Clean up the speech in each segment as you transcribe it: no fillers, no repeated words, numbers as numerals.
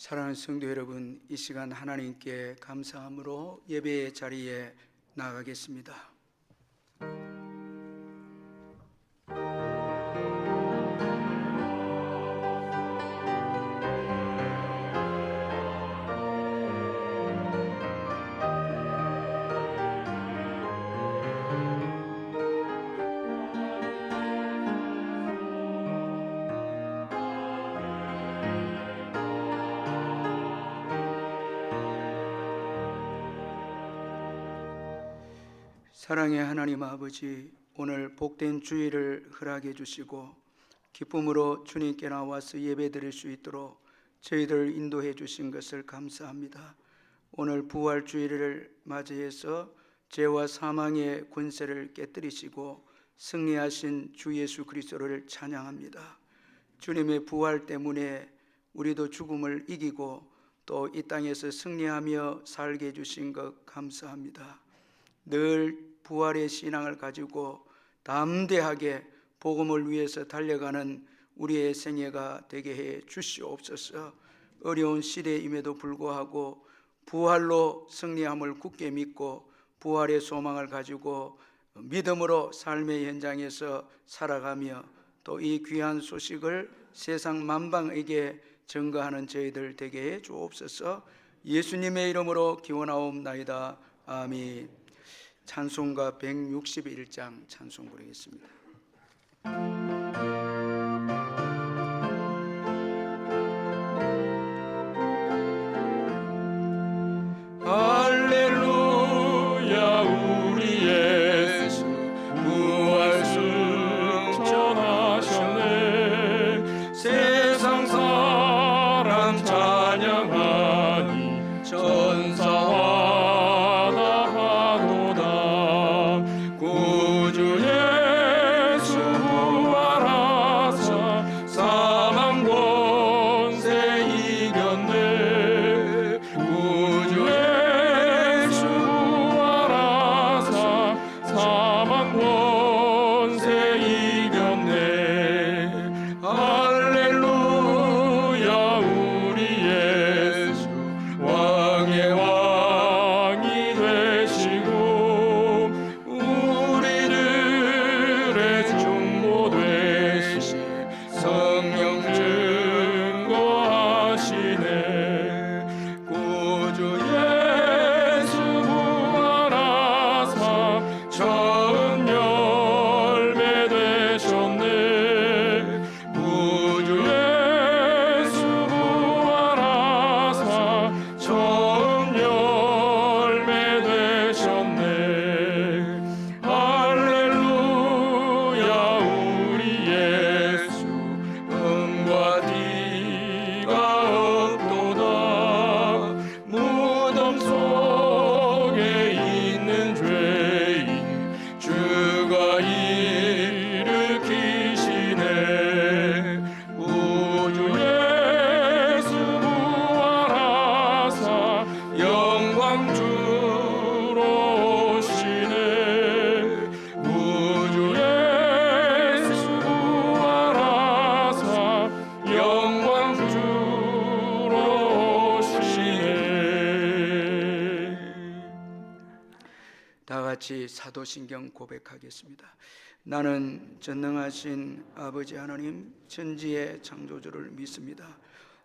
사랑하는 성도 여러분, 이 시간 하나님께 감사함으로 예배의 자리에 나가겠습니다. 사랑의 하나님 아버지, 오늘 복된 주일을 허락해 주시고 기쁨으로 주님께 나와서 예배 드릴 수 있도록 저희들을 인도해 주신 것을 감사합니다. 오늘 부활 주일을 맞이해서 죄와 사망의 권세를 깨뜨리시고 승리하신 주 예수 그리스도를 찬양합니다. 주님의 부활 때문에 우리도 죽음을 이기고 또 이 땅에서 승리하며 살게 해주신 것 감사합니다. 늘 부활의 신앙을 가지고 담대하게 복음을 위해서 달려가는 우리의 생애가 되게 해 주시옵소서. 어려운 시대임에도 불구하고 부활로 승리함을 굳게 믿고 부활의 소망을 가지고 믿음으로 삶의 현장에서 살아가며 또 이 귀한 소식을 세상 만방에게 전가하는 저희들 되게 해 주옵소서. 예수님의 이름으로 기원하옵나이다. 아멘. 찬송가 161장 찬송 부르겠습니다. 할렐루야 우리 예수 부활 승천하셨네. 세상 사람 찬양하니 전사와 같이 사도신경 고백하겠습니다. 나는 전능하신 아버지 하나님 천지의 창조주를 믿습니다.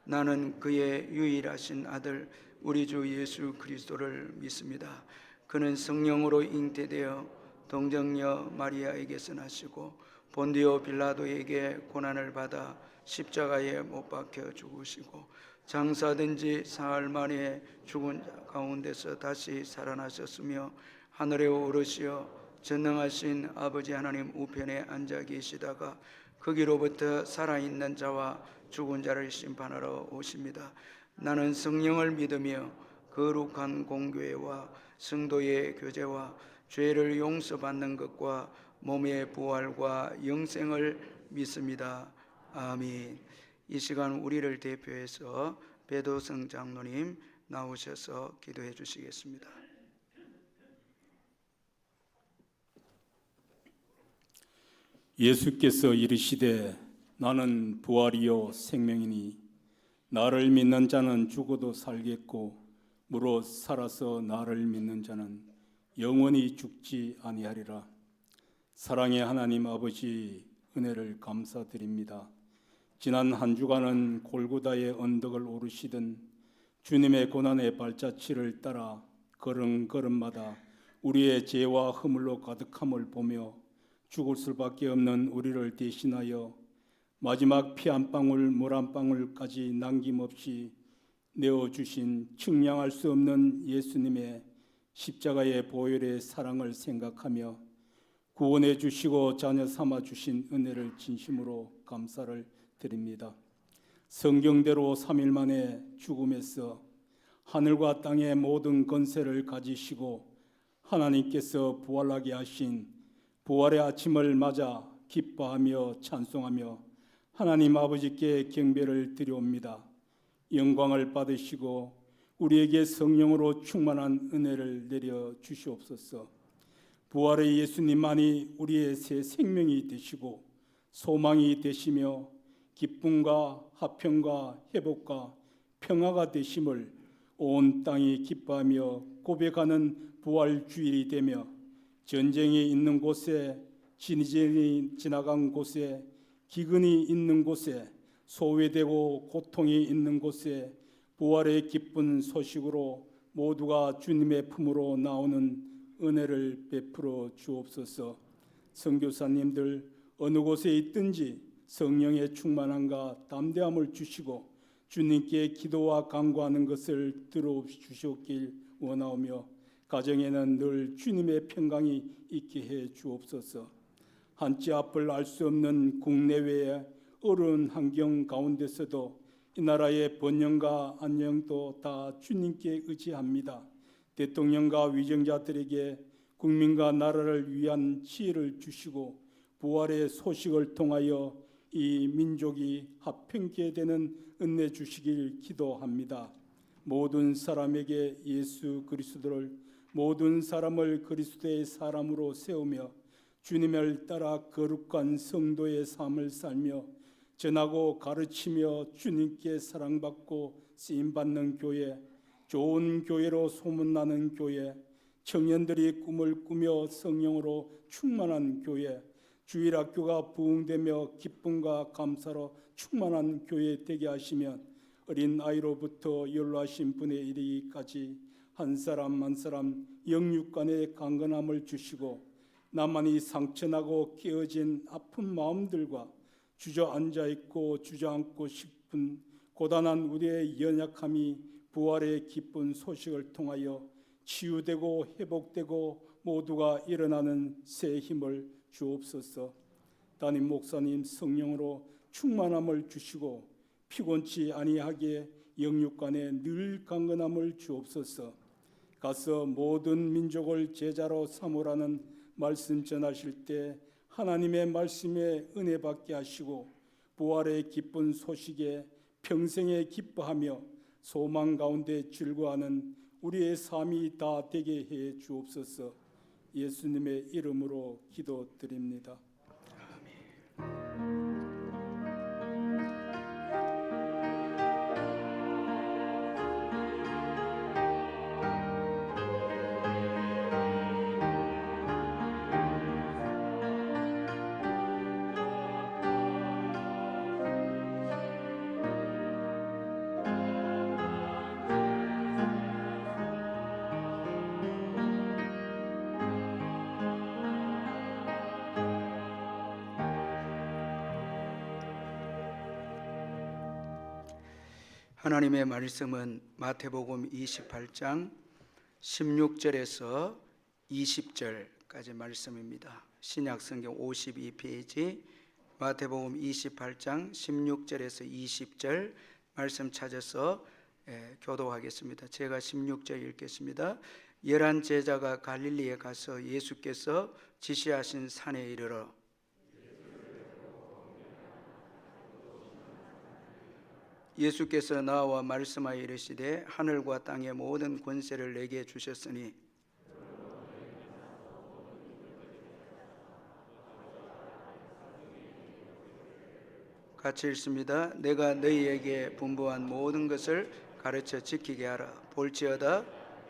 나는 그의 유일하신 아들 우리 주 예수 그리스도를 믿습니다. 그는 성령으로 잉태되어 동정녀 마리아에게서 나시고 본디오 빌라도에게 고난을 받아 십자가에 못 박혀 죽으시고 장사된 지 사흘 만에 죽은 자 가운데서 다시 살아나셨으며 하늘에 오르시어 전능하신 아버지 하나님 우편에 앉아 계시다가 거기로부터 살아있는 자와 죽은 자를 심판하러 오십니다. 나는 성령을 믿으며 거룩한 공교회와 성도의 교제와 죄를 용서받는 것과 몸의 부활과 영생을 믿습니다. 아멘. 이 시간 우리를 대표해서 배도성 장로님 나오셔서 기도해 주시겠습니다. 예수께서 이르시되 나는 부활이요 생명이니 나를 믿는 자는 죽어도 살겠고 무릇 살아서 나를 믿는 자는 영원히 죽지 아니하리라. 사랑의 하나님 아버지, 은혜를 감사드립니다. 지난 한 주간은 골고다의 언덕을 오르시던 주님의 고난의 발자취를 따라 걸음걸음마다 우리의 죄와 허물로 가득함을 보며 죽을 수밖에 없는 우리를 대신하여 마지막 피 한 방울 물 한 방울까지 남김없이 내어주신 측량할 수 없는 예수님의 십자가의 보혈의 사랑을 생각하며 구원해 주시고 자녀 삼아 주신 은혜를 진심으로 감사를 드립니다. 성경대로 3일 만에 죽음에서 하늘과 땅의 모든 권세를 가지시고 하나님께서 부활하게 하신 부활의 아침을 맞아 기뻐하며 찬송하며 하나님 아버지께 경배를 드려옵니다. 영광을 받으시고 우리에게 성령으로 충만한 은혜를 내려 주시옵소서. 부활의 예수님만이 우리의 새 생명이 되시고 소망이 되시며 기쁨과 화평과 회복과 평화가 되심을 온 땅이 기뻐하며 고백하는 부활주일이 되며 전쟁이 있는 곳에 진전이 지나간 곳에 기근이 있는 곳에 소외되고 고통이 있는 곳에 부활의 기쁜 소식으로 모두가 주님의 품으로 나오는 은혜를 베풀어 주옵소서. 선교사님들 어느 곳에 있든지 성령의 충만함과 담대함을 주시고 주님께 기도와 간구하는 것을 들어주시옵길 원하오며 가정에는 늘 주님의 평강이 있게 해 주옵소서. 한치 앞을 알 수 없는 국내외의 어려운 환경 가운데서도 이 나라의 번영과 안녕도 다 주님께 의지합니다. 대통령과 위정자들에게 국민과 나라를 위한 지혜를 주시고 부활의 소식을 통하여 이 민족이 화평케 되는 은혜 주시길 기도합니다. 모든 사람에게 예수 그리스도를 모든 사람을 그리스도의 사람으로 세우며 주님을 따라 거룩한 성도의 삶을 살며 전하고 가르치며 주님께 사랑받고 쓰임받는 교회, 좋은 교회로 소문나는 교회, 청년들이 꿈을 꾸며 성령으로 충만한 교회, 주일학교가 부흥되며 기쁨과 감사로 충만한 교회 되게 하시면 어린 아이로부터 연로하신 분에 이르기까지 한 사람 한 사람 영육간의 강건함을 주시고 나만이 상처나고 깨어진 아픈 마음들과 주저앉아 있고 주저앉고 싶은 고단한 우리의 연약함이 부활의 기쁜 소식을 통하여 치유되고 회복되고 모두가 일어나는 새 힘을 주옵소서. 담임 목사님 성령으로 충만함을 주시고 피곤치 아니하게 영육간에 늘 강건함을 주옵소서. 가서 모든 민족을 제자로 삼으라는 말씀 전하실 때 하나님의 말씀에 은혜 받게 하시고 부활의 기쁜 소식에 평생에 기뻐하며 소망 가운데 즐거워하는 우리의 삶이 다 되게 해 주옵소서. 예수님의 이름으로 기도드립니다. 하나님의 말씀은 마태복음 28장 16절에서 20절까지 말씀입니다. 신약성경 52페이지 마태복음 28장 16절에서 20절 말씀 찾아서 교도하겠습니다. 제가 16절 읽겠습니다. 11 제자가 갈릴리에 가서 예수께서 지시하신 산에 이르러 예수께서 나와 말씀하여 이르시되 하늘과 땅의 모든 권세를 내게 주셨으니 같이 읽습니다. 내가 너희에게 분부한 모든 것을 가르쳐 지키게 하라. 볼지어다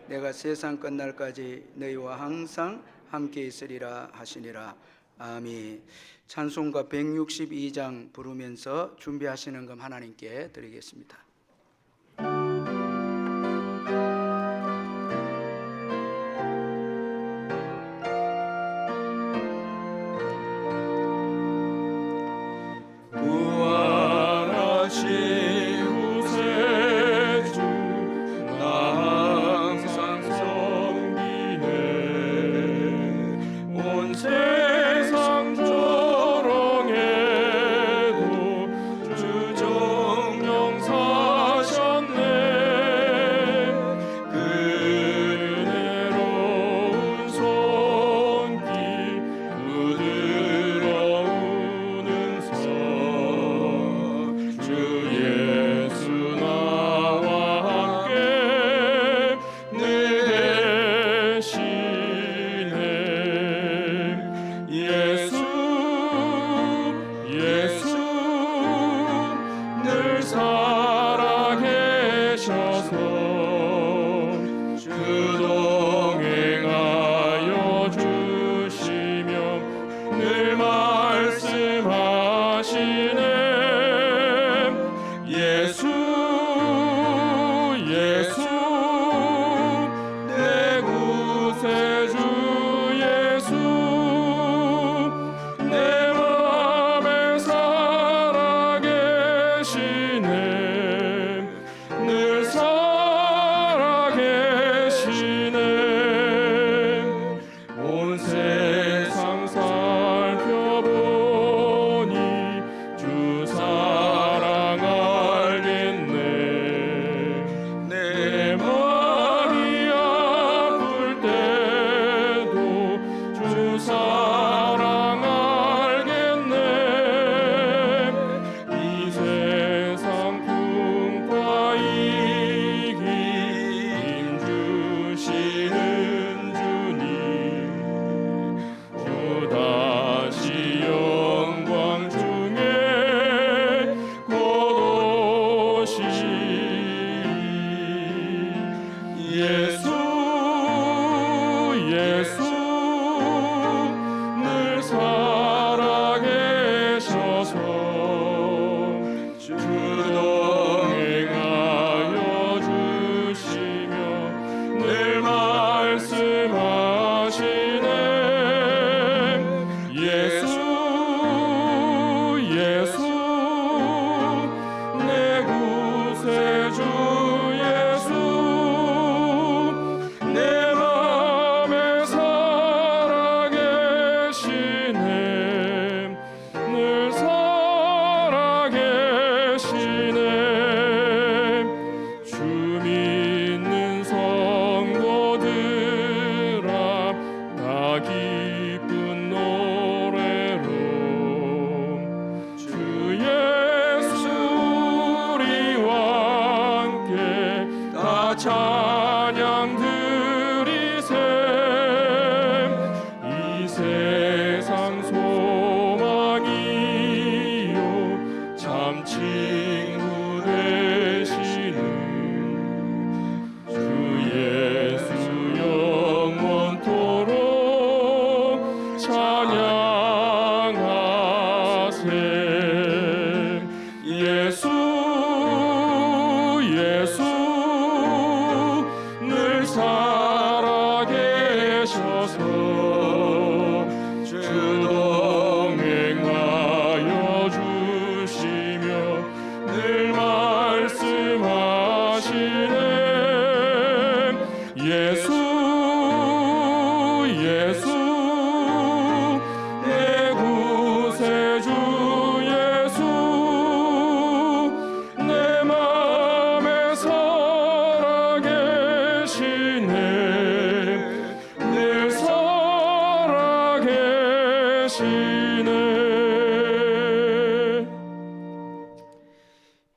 내가 세상 끝날까지 너희와 항상 함께 있으리라 하시니라. 아멘. 찬송가 162장 부르면서 준비하시는 것 하나님께 드리겠습니다.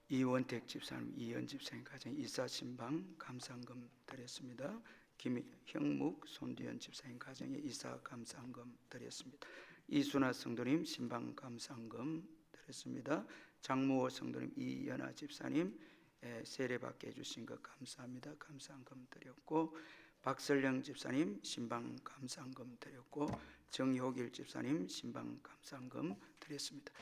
이원택 집사님, 이현 집사님 가정 이사 신방 감사헌금 드렸습니다. 김형묵, 손두현 집사님 가정에 이사 감사헌금 드렸습니다. 이순아 성도님 신방 감사헌금 드렸습니다. 장무호 성도님, 이연아 집사님 세례받게 해주신 것 감사합니다. 감사한금 드렸고, 박설령 집사님 신방 감사한금 드렸고, 정효길 집사님 신방 감사한금 드렸습니다.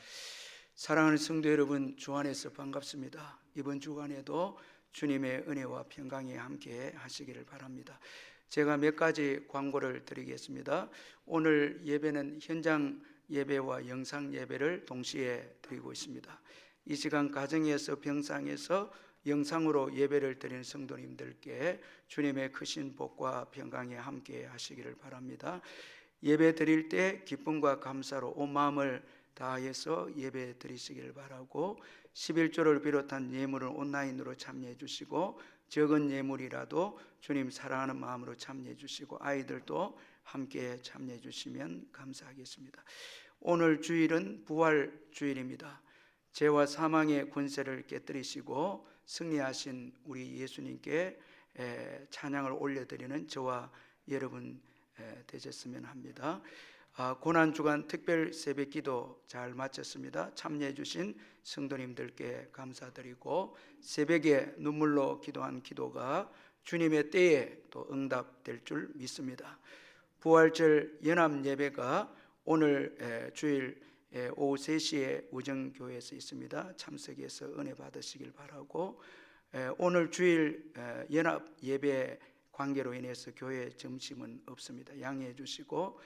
사랑하는 성도 여러분, 주 안에서 반갑습니다. 이번 주간에도 주님의 은혜와 평강이 함께 하시기를 바랍니다. 제가 몇 가지 광고를 드리겠습니다. 오늘 예배는 현장 예배와 영상 예배를 동시에 드리고 있습니다. 이 시간 가정에서 병상에서 영상으로 예배를 드리는 성도님들께 주님의 크신 복과 평강이 함께 하시기를 바랍니다. 예배 드릴 때 기쁨과 감사로 온 마음을 다해서 예배 드리시기를 바라고, 11조를 비롯한 예물은 온라인으로 참여해 주시고, 적은 예물이라도 주님 사랑하는 마음으로 참여해 주시고, 아이들도 함께 참여해 주시면 감사하겠습니다. 오늘 주일은 부활 주일입니다. 죄와 사망의 권세를 깨뜨리시고 승리하신 우리 예수님께 찬양을 올려드리는 저와 여러분 되셨으면 합니다. 고난주간 특별 새벽기도 잘 마쳤습니다. 참여해 주신 성도님들께 감사드리고, 새벽에 눈물로 기도한 기도가 주님의 때에 또 응답될 줄 믿습니다. 부활절 연합 예배가 오늘 주일 오후 3시에 우정교회에서 있습니다. 참석해서 은혜 받으시길 바라고, 오늘 주일 연합 예배 관계로 인해서 교회 점심은 없습니다. 양해해 주시고,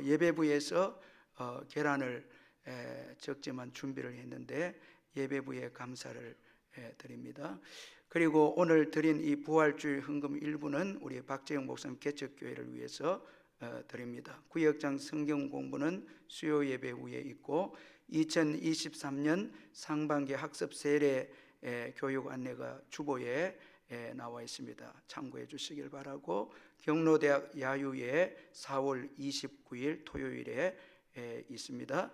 예배부에서 계란을 적지만 준비를 했는데 예배부에 감사를 드립니다. 그리고 오늘 드린 이 부활주일 헌금 일부는 우리 박재영 목사님 개척교회를 위해서 드립니다. 구역장 성경 공부는 수요 예배 후에 있고, 2023년 상반기 학습 세례 교육 안내가 주보에 나와 있습니다. 참고해 주시길 바라고, 경로대학 야유회 4월 29일 토요일에 있습니다.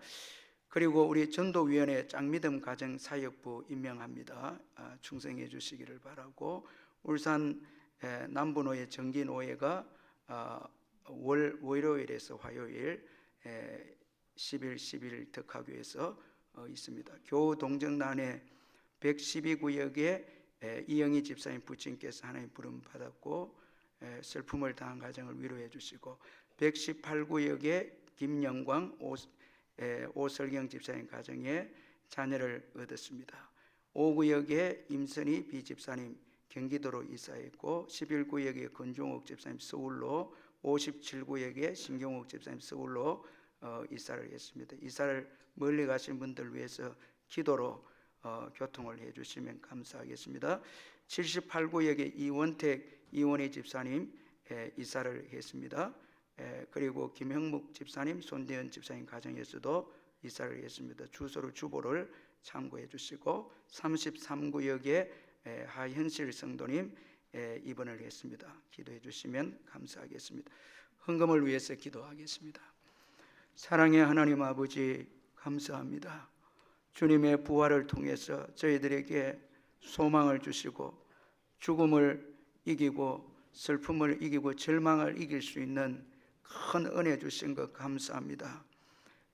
그리고 우리 전도위원회 짱믿음 가정사역부 임명합니다. 충성해 주시기를 바라고, 울산 남부노회 정기노회가 월요일에서 화요일 10일 10일 덕하교에서 있습니다. 교동정단회 112구역에 이영희 집사님 부친께서 하나님 부름 받았고 슬픔을 당한 가정을 위로해 주시고, 118구역에 김영광 오설경 집사님 가정에 자녀를 얻었습니다. 5구역에 임선희 비집사님 경기도로 이사했고, 11구역에 권종옥 집사님 서울로, 57구역에 신경옥 집사님 서울로 이사를 했습니다. 이사를 멀리 가신 분들 위해서 기도로 교통을 해주시면 감사하겠습니다. 78구역에 이원택 이원희 집사님 이사를 했습니다. 그리고 김형묵 집사님 손대현 집사님 가정에서도 이사를 했습니다. 주소를 주보를 참고해 주시고, 33구역에 하현실 성도님 입원을 했습니다. 기도해 주시면 감사하겠습니다. 헌금을 위해서 기도하겠습니다. 사랑의 하나님 아버지, 감사합니다. 주님의 부활을 통해서 저희들에게 소망을 주시고, 죽음을 이기고 슬픔을 이기고 절망을 이길 수 있는 큰 은혜 주신 것 감사합니다.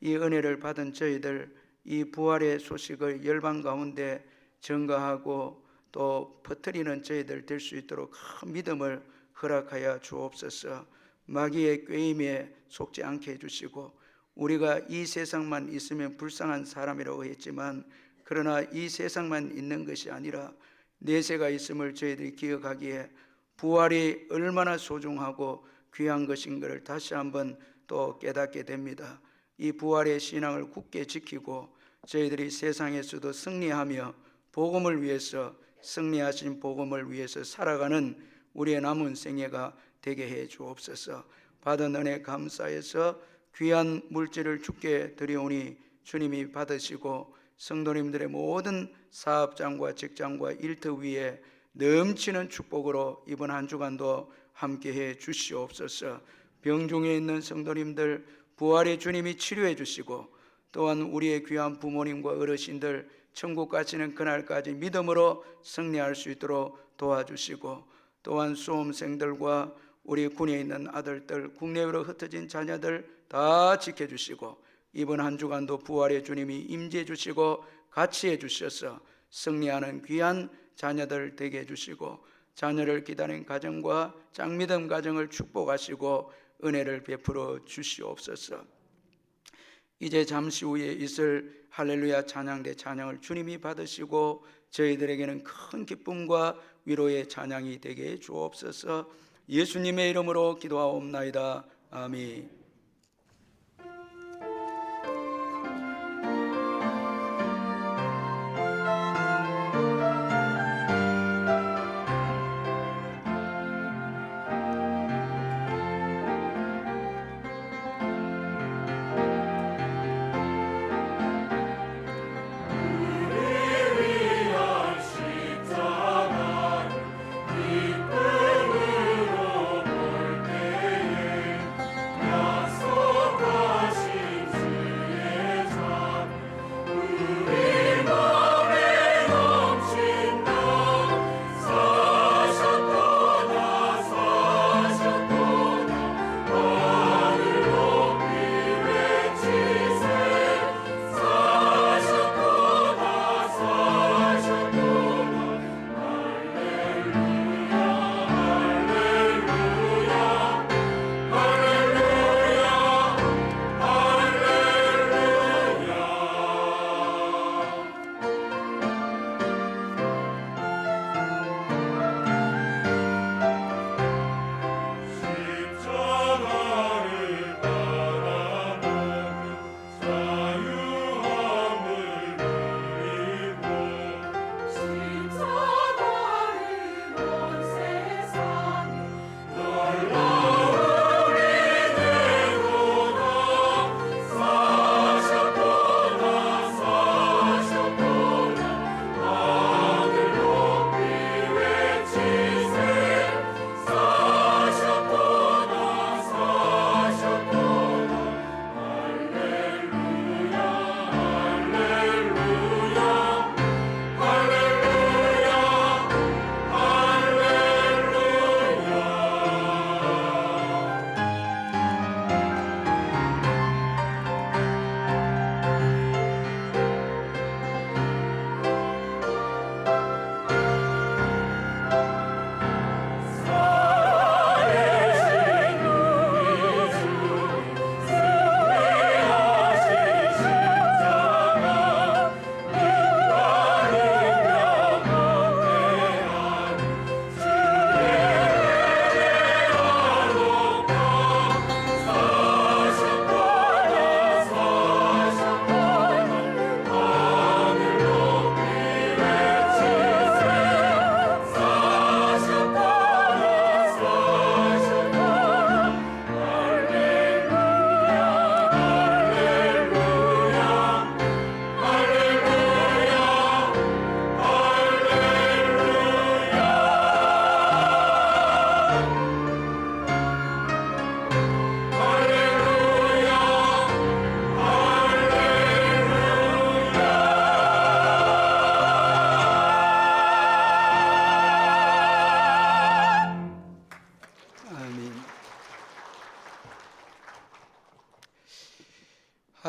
이 은혜를 받은 저희들, 이 부활의 소식을 열방 가운데 전가하고 또 퍼뜨리는 저희들 될 수 있도록 큰 믿음을 허락하여 주옵소서. 마귀의 꾀임에 속지 않게 해주시고, 우리가 이 세상만 있으면 불쌍한 사람이라고 했지만, 그러나 이 세상만 있는 것이 아니라 내세가 있음을 저희들이 기억하기에 부활이 얼마나 소중하고 귀한 것인 것을 다시 한번 또 깨닫게 됩니다. 이 부활의 신앙을 굳게 지키고 저희들이 세상에서도 승리하며 복음을 위해서, 승리하신 복음을 위해서 살아가는 우리의 남은 생애가 되게 해 주옵소서. 받은 은혜 감사해서 귀한 물질을 주께 드리오니 주님이 받으시고, 성도님들의 모든 사업장과 직장과 일터 위에 넘치는 축복으로 이번 한 주간도 함께해 주시옵소서. 병중에 있는 성도님들 부활의 주님이 치료해 주시고, 또한 우리의 귀한 부모님과 어르신들 천국 가시는 그날까지 믿음으로 승리할 수 있도록 도와주시고, 또한 수험생들과 우리 군에 있는 아들들, 국내외로 흩어진 자녀들 다 지켜주시고, 이번 한 주간도 부활의 주님이 임재해 주시고 같이 해 주셔서 승리하는 귀한 자녀들 되게 해 주시고 자녀를 기다린 가정과 짱믿음 가정을 축복하시고 은혜를 베풀어 주시옵소서. 이제 잠시 후에 있을 할렐루야 찬양대 찬양을 주님이 받으시고 저희들에게는 큰 기쁨과 위로의 찬양이 되게 주옵소서. 예수님의 이름으로 기도하옵나이다. 아멘.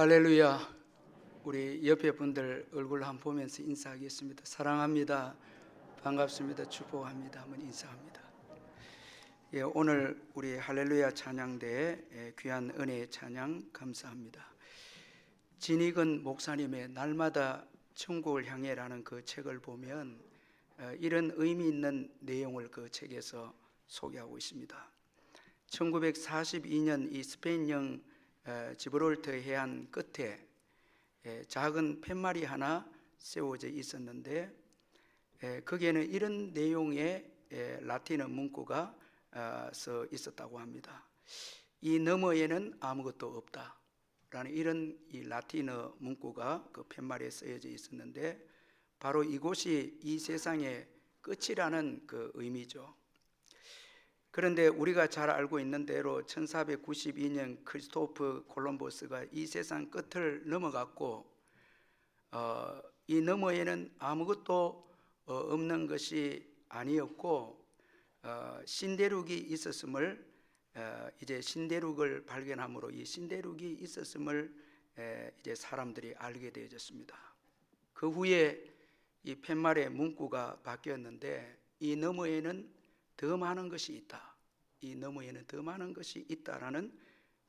할렐루야. 우리 옆에 분들 얼굴 한번 보면서 인사하겠습니다. 사랑합니다. 반갑습니다. 축복합니다. 한번 인사합니다. 예, 오늘 우리 할렐루야 찬양대에 귀한 은혜의 찬양 감사합니다. 진익은 목사님의 날마다 천국을 향해라는 그 책을 보면 이런 의미 있는 내용을 그 책에서 소개하고 있습니다. 1942년 이 스페인령 지브롤터 해안 끝에 작은 팻말이 하나 세워져 있었는데 거기에는 이런 내용의 라틴어 문구가 써 있었다고 합니다. 이 너머에는 아무것도 없다라는 이런 이 라틴어 문구가 그 팻말에 쓰여져 있었는데 바로 이곳이 이 세상의 끝이라는 그 의미죠. 그런데 우리가 잘 알고 있는 대로 1492년 크리스토프 콜럼버스가 이 세상 끝을 넘어갔고 이 너머에는 아무것도 없는 것이 아니었고 신대륙이 있었음을 이제 신대륙을 발견함으로 이 신대륙이 있었음을 이제 사람들이 알게 되어졌습니다. 그 후에 이 팻말의 문구가 바뀌었는데 이 너머에는 더 많은 것이 있다. 이 너머에는 더 많은 것이 있다라는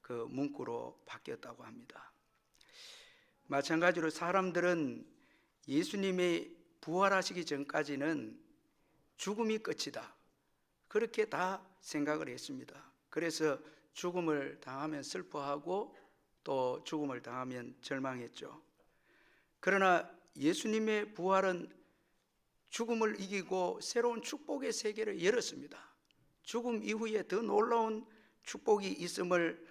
그 문구로 바뀌었다고 합니다. 마찬가지로 사람들은 예수님이 부활하시기 전까지는 죽음이 끝이다. 그렇게 다 생각을 했습니다. 그래서 죽음을 당하면 슬퍼하고 또 죽음을 당하면 절망했죠. 그러나 예수님의 부활은 죽음을 이기고 새로운 축복의 세계를 열었습니다. 죽음 이후에 더 놀라운 축복이 있음을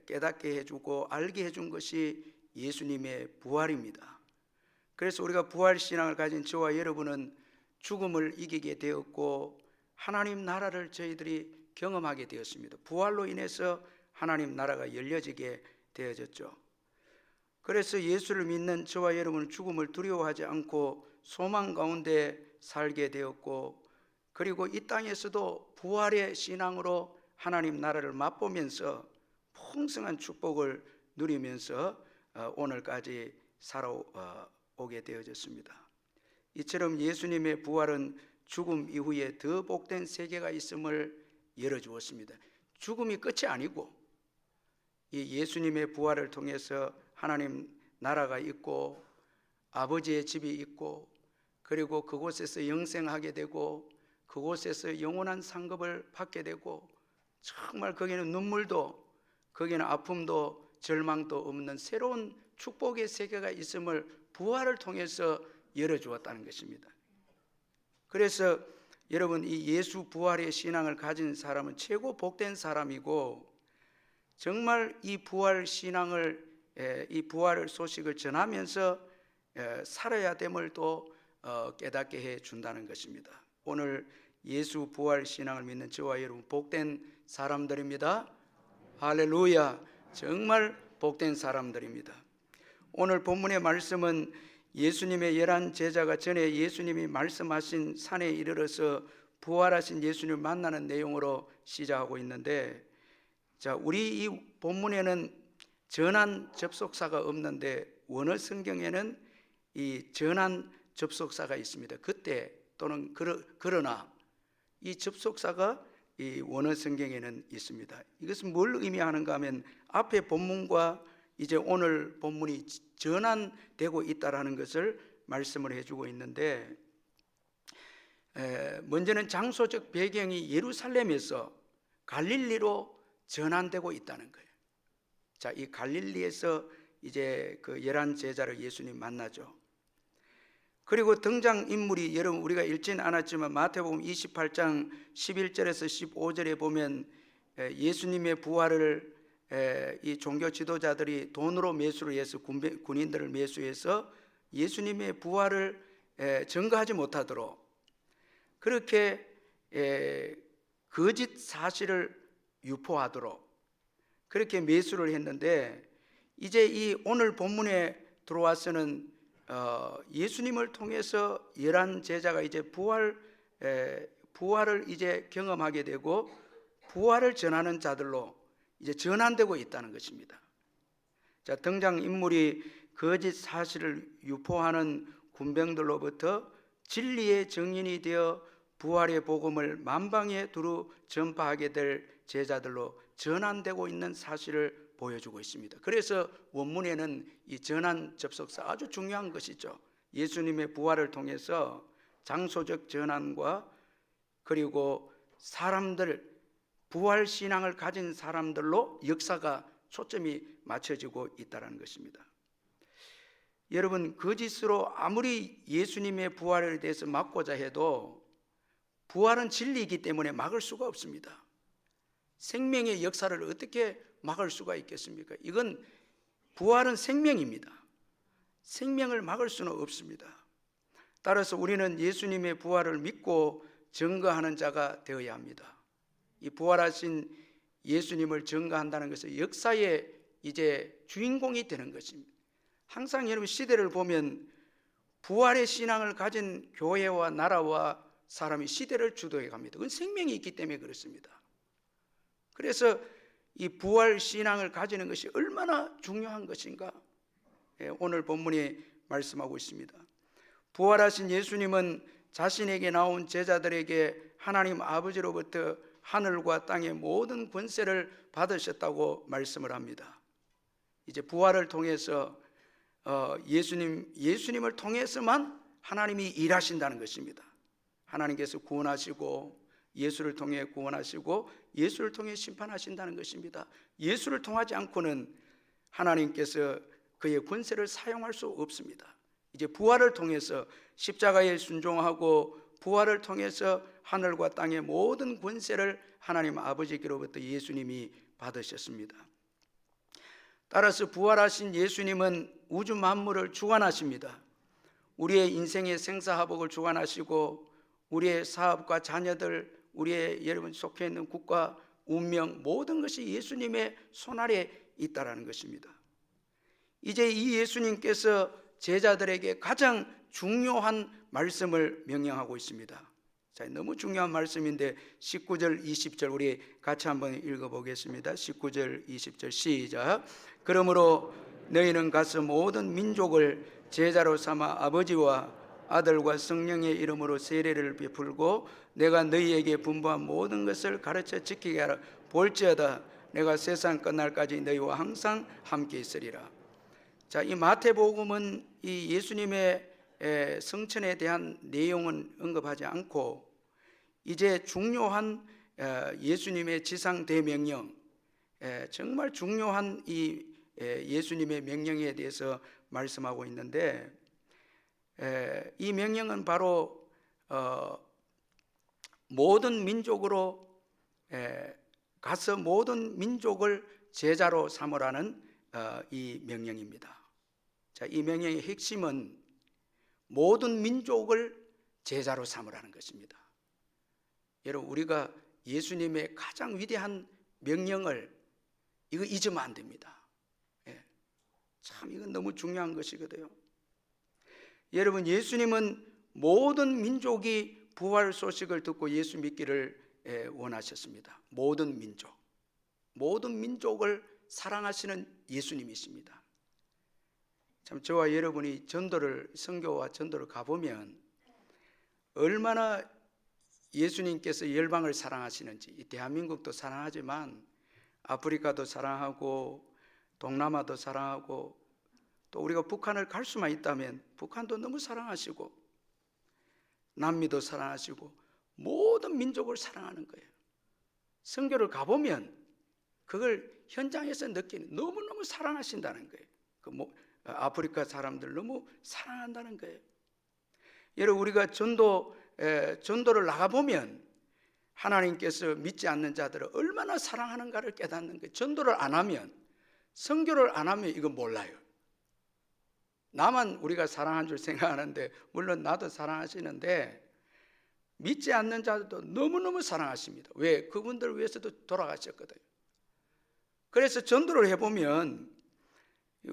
깨닫게 해주고 알게 해준 것이 예수님의 부활입니다. 그래서 우리가 부활신앙을 가진 저와 여러분은 죽음을 이기게 되었고 하나님 나라를 저희들이 경험하게 되었습니다. 부활로 인해서 하나님 나라가 열려지게 되어졌죠. 그래서 예수를 믿는 저와 여러분은 죽음을 두려워하지 않고 소망 가운데 살게 되었고, 그리고 이 땅에서도 부활의 신앙으로 하나님 나라를 맛보면서 풍성한 축복을 누리면서 오늘까지 살아오게 되어졌습니다. 이처럼 예수님의 부활은 죽음 이후에 더 복된 세계가 있음을 열어주었습니다. 죽음이 끝이 아니고 이 예수님의 부활을 통해서 하나님 나라가 있고 아버지의 집이 있고, 그리고 그곳에서 영생하게 되고 그곳에서 영원한 상급을 받게 되고, 정말 거기는 눈물도 거기는 아픔도 절망도 없는 새로운 축복의 세계가 있음을 부활을 통해서 열어주었다는 것입니다. 그래서 여러분, 이 예수 부활의 신앙을 가진 사람은 최고 복된 사람이고, 정말 이 부활 신앙을 이 부활 소식을 전하면서 살아야 됨을 또 깨닫게 해 준다는 것입니다. 오늘 예수 부활 신앙을 믿는 저와 여러분 복된 사람들입니다. 할렐루야. 정말 복된 사람들입니다. 오늘 본문의 말씀은 예수님의 11 제자가 전에 예수님이 말씀하신 산에 이르러서 부활하신 예수님을 만나는 내용으로 시작하고 있는데, 자, 우리 이 본문에는 전한 접속사가 없는데 원어 성경에는 이 전한 접속사가 있습니다. 그때 또는 그러나 이 접속사가 이 원어 성경에는 있습니다. 이것은 뭘 의미하는가 하면 앞에 본문과 이제 오늘 본문이 전환되고 있다라는 것을 말씀을 해주고 있는데, 먼저는 장소적 배경이 예루살렘에서 갈릴리로 전환되고 있다는 거예요. 자, 이 갈릴리에서 이제 그 11 제자를 예수님 만나죠. 그리고 등장 인물이 여러분 우리가 읽지는 않았지만 마태복음 28장 11절에서 15절에 보면 예수님의 부활을 이 종교 지도자들이 돈으로 매수를 해서 군인들을 매수해서 예수님의 부활을 증거하지 못하도록 그렇게 거짓 사실을 유포하도록 그렇게 매수를 했는데, 이제 이 오늘 본문에 들어와서는 예수님을 통해서 11 제자가 이제 부활을 이제 경험하게 되고 부활을 전하는 자들로 이제 전환되고 있다는 것입니다. 자, 등장 인물이 거짓 사실을 유포하는 군병들로부터 진리의 증인이 되어 부활의 복음을 만방에 두루 전파하게 될 제자들로 전환되고 있는 사실을 보여주고 있습니다. 그래서 원문에는 이 전환 접속사 아주 중요한 것이죠. 예수님의 부활을 통해서 장소적 전환과 그리고 사람들, 부활 신앙을 가진 사람들로 역사가 초점이 맞춰지고 있다는 것입니다. 여러분, 거짓으로 아무리 예수님의 부활에 대해서 막고자 해도 부활은 진리이기 때문에 막을 수가 없습니다. 생명의 역사를 어떻게 막을 수가 있겠습니까? 이건 부활은 생명입니다. 생명을 막을 수는 없습니다. 따라서 우리는 예수님의 부활을 믿고 증거하는 자가 되어야 합니다. 이 부활하신 예수님을 증거한다는 것은 역사의 이제 주인공이 되는 것입니다. 항상 여러분 시대를 보면 부활의 신앙을 가진 교회와 나라와 사람이 시대를 주도해 갑니다. 그건 생명이 있기 때문에 그렇습니다. 그래서 이 부활 신앙을 가지는 것이 얼마나 중요한 것인가? 오늘 본문이 말씀하고 있습니다. 부활하신 예수님은 자신에게 나온 제자들에게 하나님 아버지로부터 하늘과 땅의 모든 권세를 받으셨다고 말씀을 합니다. 이제 부활을 통해서 예수님을 통해서만 하나님이 일하신다는 것입니다. 하나님께서 구원하시고 예수를 통해 구원하시고 예수를 통해 심판하신다는 것입니다. 예수를 통하지 않고는 하나님께서 그의 권세를 사용할 수 없습니다. 이제 부활을 통해서 십자가에 순종하고 부활을 통해서 하늘과 땅의 모든 권세를 하나님 아버지께로부터 예수님이 받으셨습니다. 따라서 부활하신 예수님은 우주 만물을 주관하십니다. 우리의 인생의 생사화복을 주관하시고 우리의 사업과 자녀들, 우리의 여러분 속해 있는 국가, 운명 모든 것이 예수님의 손아래에 있다라는 것입니다. 이제 이 예수님께서 제자들에게 가장 중요한 말씀을 명령하고 있습니다. 자, 너무 중요한 말씀인데 19절 20절 우리 같이 한번 읽어보겠습니다. 19절 20절 시작. 그러므로 너희는 가서 모든 민족을 제자로 삼아 아버지와 아들과 성령의 이름으로 세례를 베풀고 내가 너희에게 분부한 모든 것을 가르쳐 지키게 하라. 볼지어다 내가 세상 끝날까지 너희와 항상 함께 있으리라. 자, 이 마태복음은 이 예수님의 성천에 대한 내용은 언급하지 않고 이제 중요한 예수님의 지상 대명령, 정말 중요한 이 예수님의 명령에 대해서 말씀하고 있는데 이 명령은 바로 모든 민족으로 가서 모든 민족을 제자로 삼으라는 이 명령입니다. 자, 이 명령의 핵심은 모든 민족을 제자로 삼으라는 것입니다. 여러분, 우리가 예수님의 가장 위대한 명령을 이거 잊으면 안 됩니다. 참 이건 너무 중요한 것이거든요. 여러분, 예수님은 모든 민족이 부활 소식을 듣고 예수 믿기를 원하셨습니다. 모든 민족을 사랑하시는 예수님이십니다. 참 저와 여러분이 선교와 전도를 가보면 얼마나 예수님께서 열방을 사랑하시는지, 이 대한민국도 사랑하지만 아프리카도 사랑하고 동남아도 사랑하고 또 우리가 북한을 갈 수만 있다면 북한도 너무 사랑하시고 남미도 사랑하시고 모든 민족을 사랑하는 거예요. 선교를 가보면 그걸 현장에서 느끼는, 너무너무 사랑하신다는 거예요. 아프리카 사람들 너무 사랑한다는 거예요. 여러분, 우리가 전도를 나가보면 하나님께서 믿지 않는 자들을 얼마나 사랑하는가를 깨닫는 거예요. 전도를 안 하면, 선교를 안 하면 이거 몰라요. 나만 우리가 사랑한 줄 생각하는데, 물론 나도 사랑하시는데 믿지 않는 자들도 너무너무 사랑하십니다. 왜? 그분들을 위해서도 돌아가셨거든요. 그래서 전도를 해보면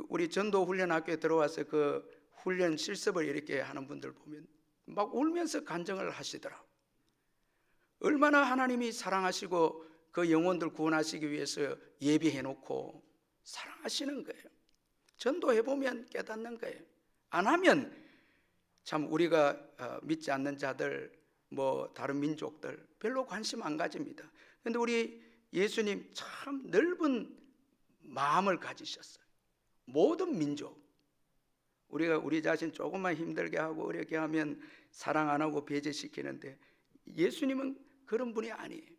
우리 전도훈련학교에 들어와서 그 훈련 실습을 이렇게 하는 분들 보면 막 울면서 간증을 하시더라고요. 얼마나 하나님이 사랑하시고 그 영혼들 구원하시기 위해서 예비해놓고 사랑하시는 거예요. 전도해보면 깨닫는 거예요. 안 하면 참 우리가 믿지 않는 자들, 다른 민족들 별로 관심 안 가집니다. 그런데 우리 예수님 참 넓은 마음을 가지셨어요. 모든 민족, 우리가 우리 자신 조금만 힘들게 하고 어렵게 하면 사랑 안 하고 배제시키는데 예수님은 그런 분이 아니에요.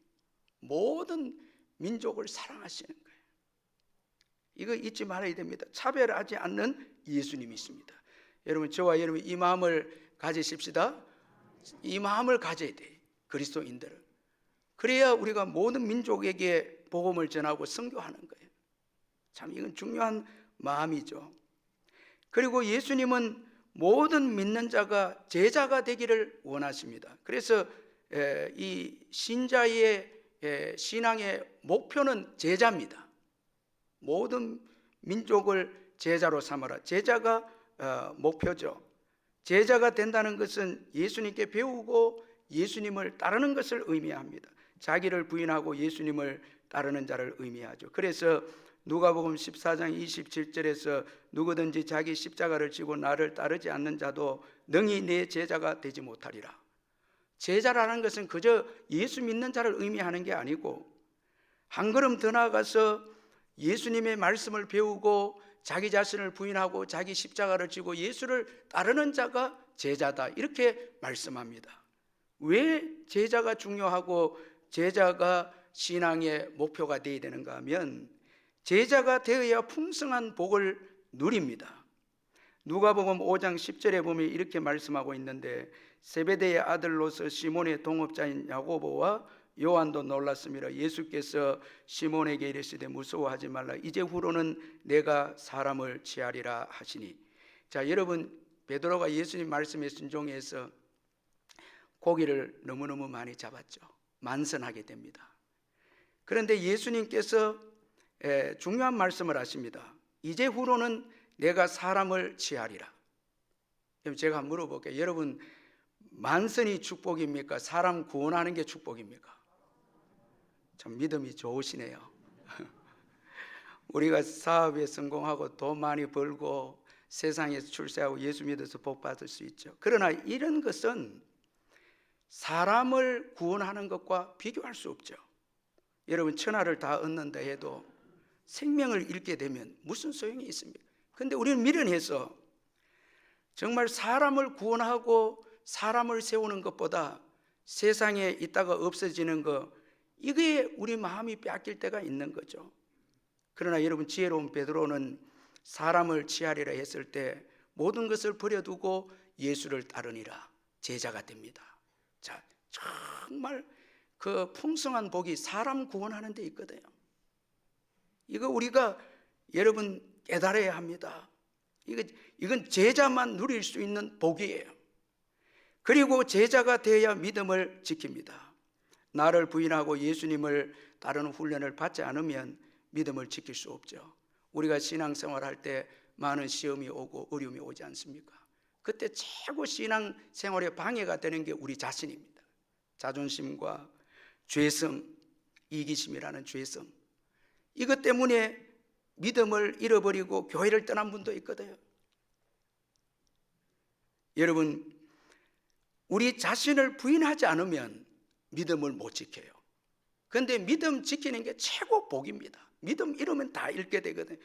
모든 민족을 사랑하시는 거예요. 이거 잊지 말아야 됩니다. 차별하지 않는 예수님이십니다. 여러분, 저와 여러분 이 마음을 가지십시다. 이 마음을 가져야 돼요. 그리스도인들은. 그래야 우리가 모든 민족에게 복음을 전하고 선교하는 거예요. 참 이건 중요한 마음이죠. 그리고 예수님은 모든 믿는 자가 제자가 되기를 원하십니다. 그래서 이 신자의 신앙의 목표는 제자입니다. 모든 민족을 제자로 삼아라. 제자가 목표죠. 제자가 된다는 것은 예수님께 배우고 예수님을 따르는 것을 의미합니다. 자기를 부인하고 예수님을 따르는 자를 의미하죠. 그래서 누가복음 14장 27절에서 누구든지 자기 십자가를 지고 나를 따르지 않는 자도 능히 내 제자가 되지 못하리라. 제자라는 것은 그저 예수 믿는 자를 의미하는 게 아니고 한 걸음 더 나아가서 예수님의 말씀을 배우고 자기 자신을 부인하고 자기 십자가를 지고 예수를 따르는 자가 제자다, 이렇게 말씀합니다. 왜 제자가 중요하고 제자가 신앙의 목표가 되어야 되는가 하면 제자가 되어야 풍성한 복을 누립니다. 누가복음 5장 10절에 보면 이렇게 말씀하고 있는데 세베대의 아들로서 시몬의 동업자인 야고보와 요한도 놀랐습니다. 예수께서 시몬에게 이르시되 무서워하지 말라. 이제 후로는 내가 사람을 취하리라 하시니. 자, 여러분, 베드로가 예수님 말씀에 순종해서 고기를 너무너무 많이 잡았죠. 만선하게 됩니다. 그런데 예수님께서 중요한 말씀을 하십니다. 이제 후로는 내가 사람을 취하리라. 그럼 제가 물어볼게요. 여러분, 만선이 축복입니까? 사람 구원하는 게 축복입니까? 참 믿음이 좋으시네요. 우리가 사업에 성공하고 돈 많이 벌고 세상에서 출세하고 예수 믿어서 복 받을 수 있죠. 그러나 이런 것은 사람을 구원하는 것과 비교할 수 없죠. 여러분, 천하를 다 얻는다 해도 생명을 잃게 되면 무슨 소용이 있습니까? 그런데 우리는 미련해서 정말 사람을 구원하고 사람을 세우는 것보다 세상에 있다가 없어지는 것, 이게 우리 마음이 빼앗길 때가 있는 거죠. 그러나 여러분, 지혜로운 베드로는 사람을 취하리라 했을 때 모든 것을 버려두고 예수를 따르니라 제자가 됩니다. 자, 정말 그 풍성한 복이 사람 구원하는 데 있거든요. 이거 우리가 여러분 깨달아야 합니다. 이건 제자만 누릴 수 있는 복이에요. 그리고 제자가 되어야 믿음을 지킵니다. 나를 부인하고 예수님을 따르는 훈련을 받지 않으면 믿음을 지킬 수 없죠. 우리가 신앙생활할 때 많은 시험이 오고 어려움이 오지 않습니까? 그때 최고 신앙생활에 방해가 되는 게 우리 자신입니다. 자존심과 죄성, 이기심이라는 죄성, 이것 때문에 믿음을 잃어버리고 교회를 떠난 분도 있거든요. 여러분, 우리 자신을 부인하지 않으면 믿음을 못 지켜요. 그런데 믿음 지키는 게 최고 복입니다. 믿음 잃으면 다 잃게 되거든요.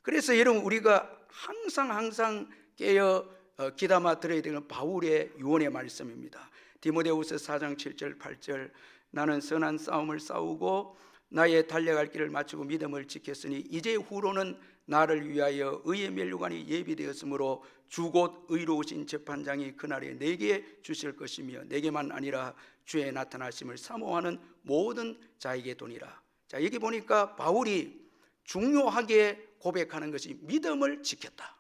그래서 여러분, 우리가 항상 깨어 귀담아 들어야 되는 바울의 유언의 말씀입니다. 디모데후서 4장 7절 8절 나는 선한 싸움을 싸우고 나의 달려갈 길을 마치고 믿음을 지켰으니 이제 후로는 나를 위하여 의의 면류관이 예비되었으므로 주곧 의로우신 재판장이 그날에 내게 주실 것이며 내게만 아니라 주의 나타나심을 사모하는 모든 자에게 도니라. 자, 여기 보니까 바울이 중요하게 고백하는 것이 믿음을 지켰다.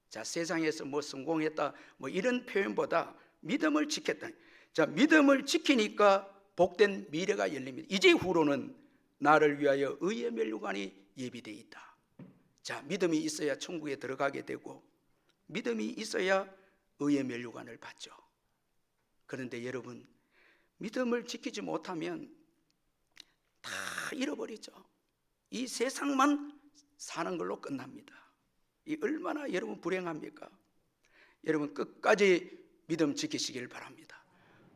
자, 세상에서 뭐 성공했다 뭐 이런 표현보다 믿음을 지켰다. 자, 믿음을 지키니까 복된 미래가 열립니다. 이제 후로는 나를 위하여 의의 면류관이 예비되어 있다. 자, 믿음이 있어야 천국에 들어가게 되고 믿음이 있어야 의의 면류관을 받죠. 그런데 여러분, 믿음을 지키지 못하면 다 잃어버리죠. 이 세상만 사는 걸로 끝납니다. 이 얼마나 여러분 불행합니까? 여러분, 끝까지 믿음 지키시길 바랍니다.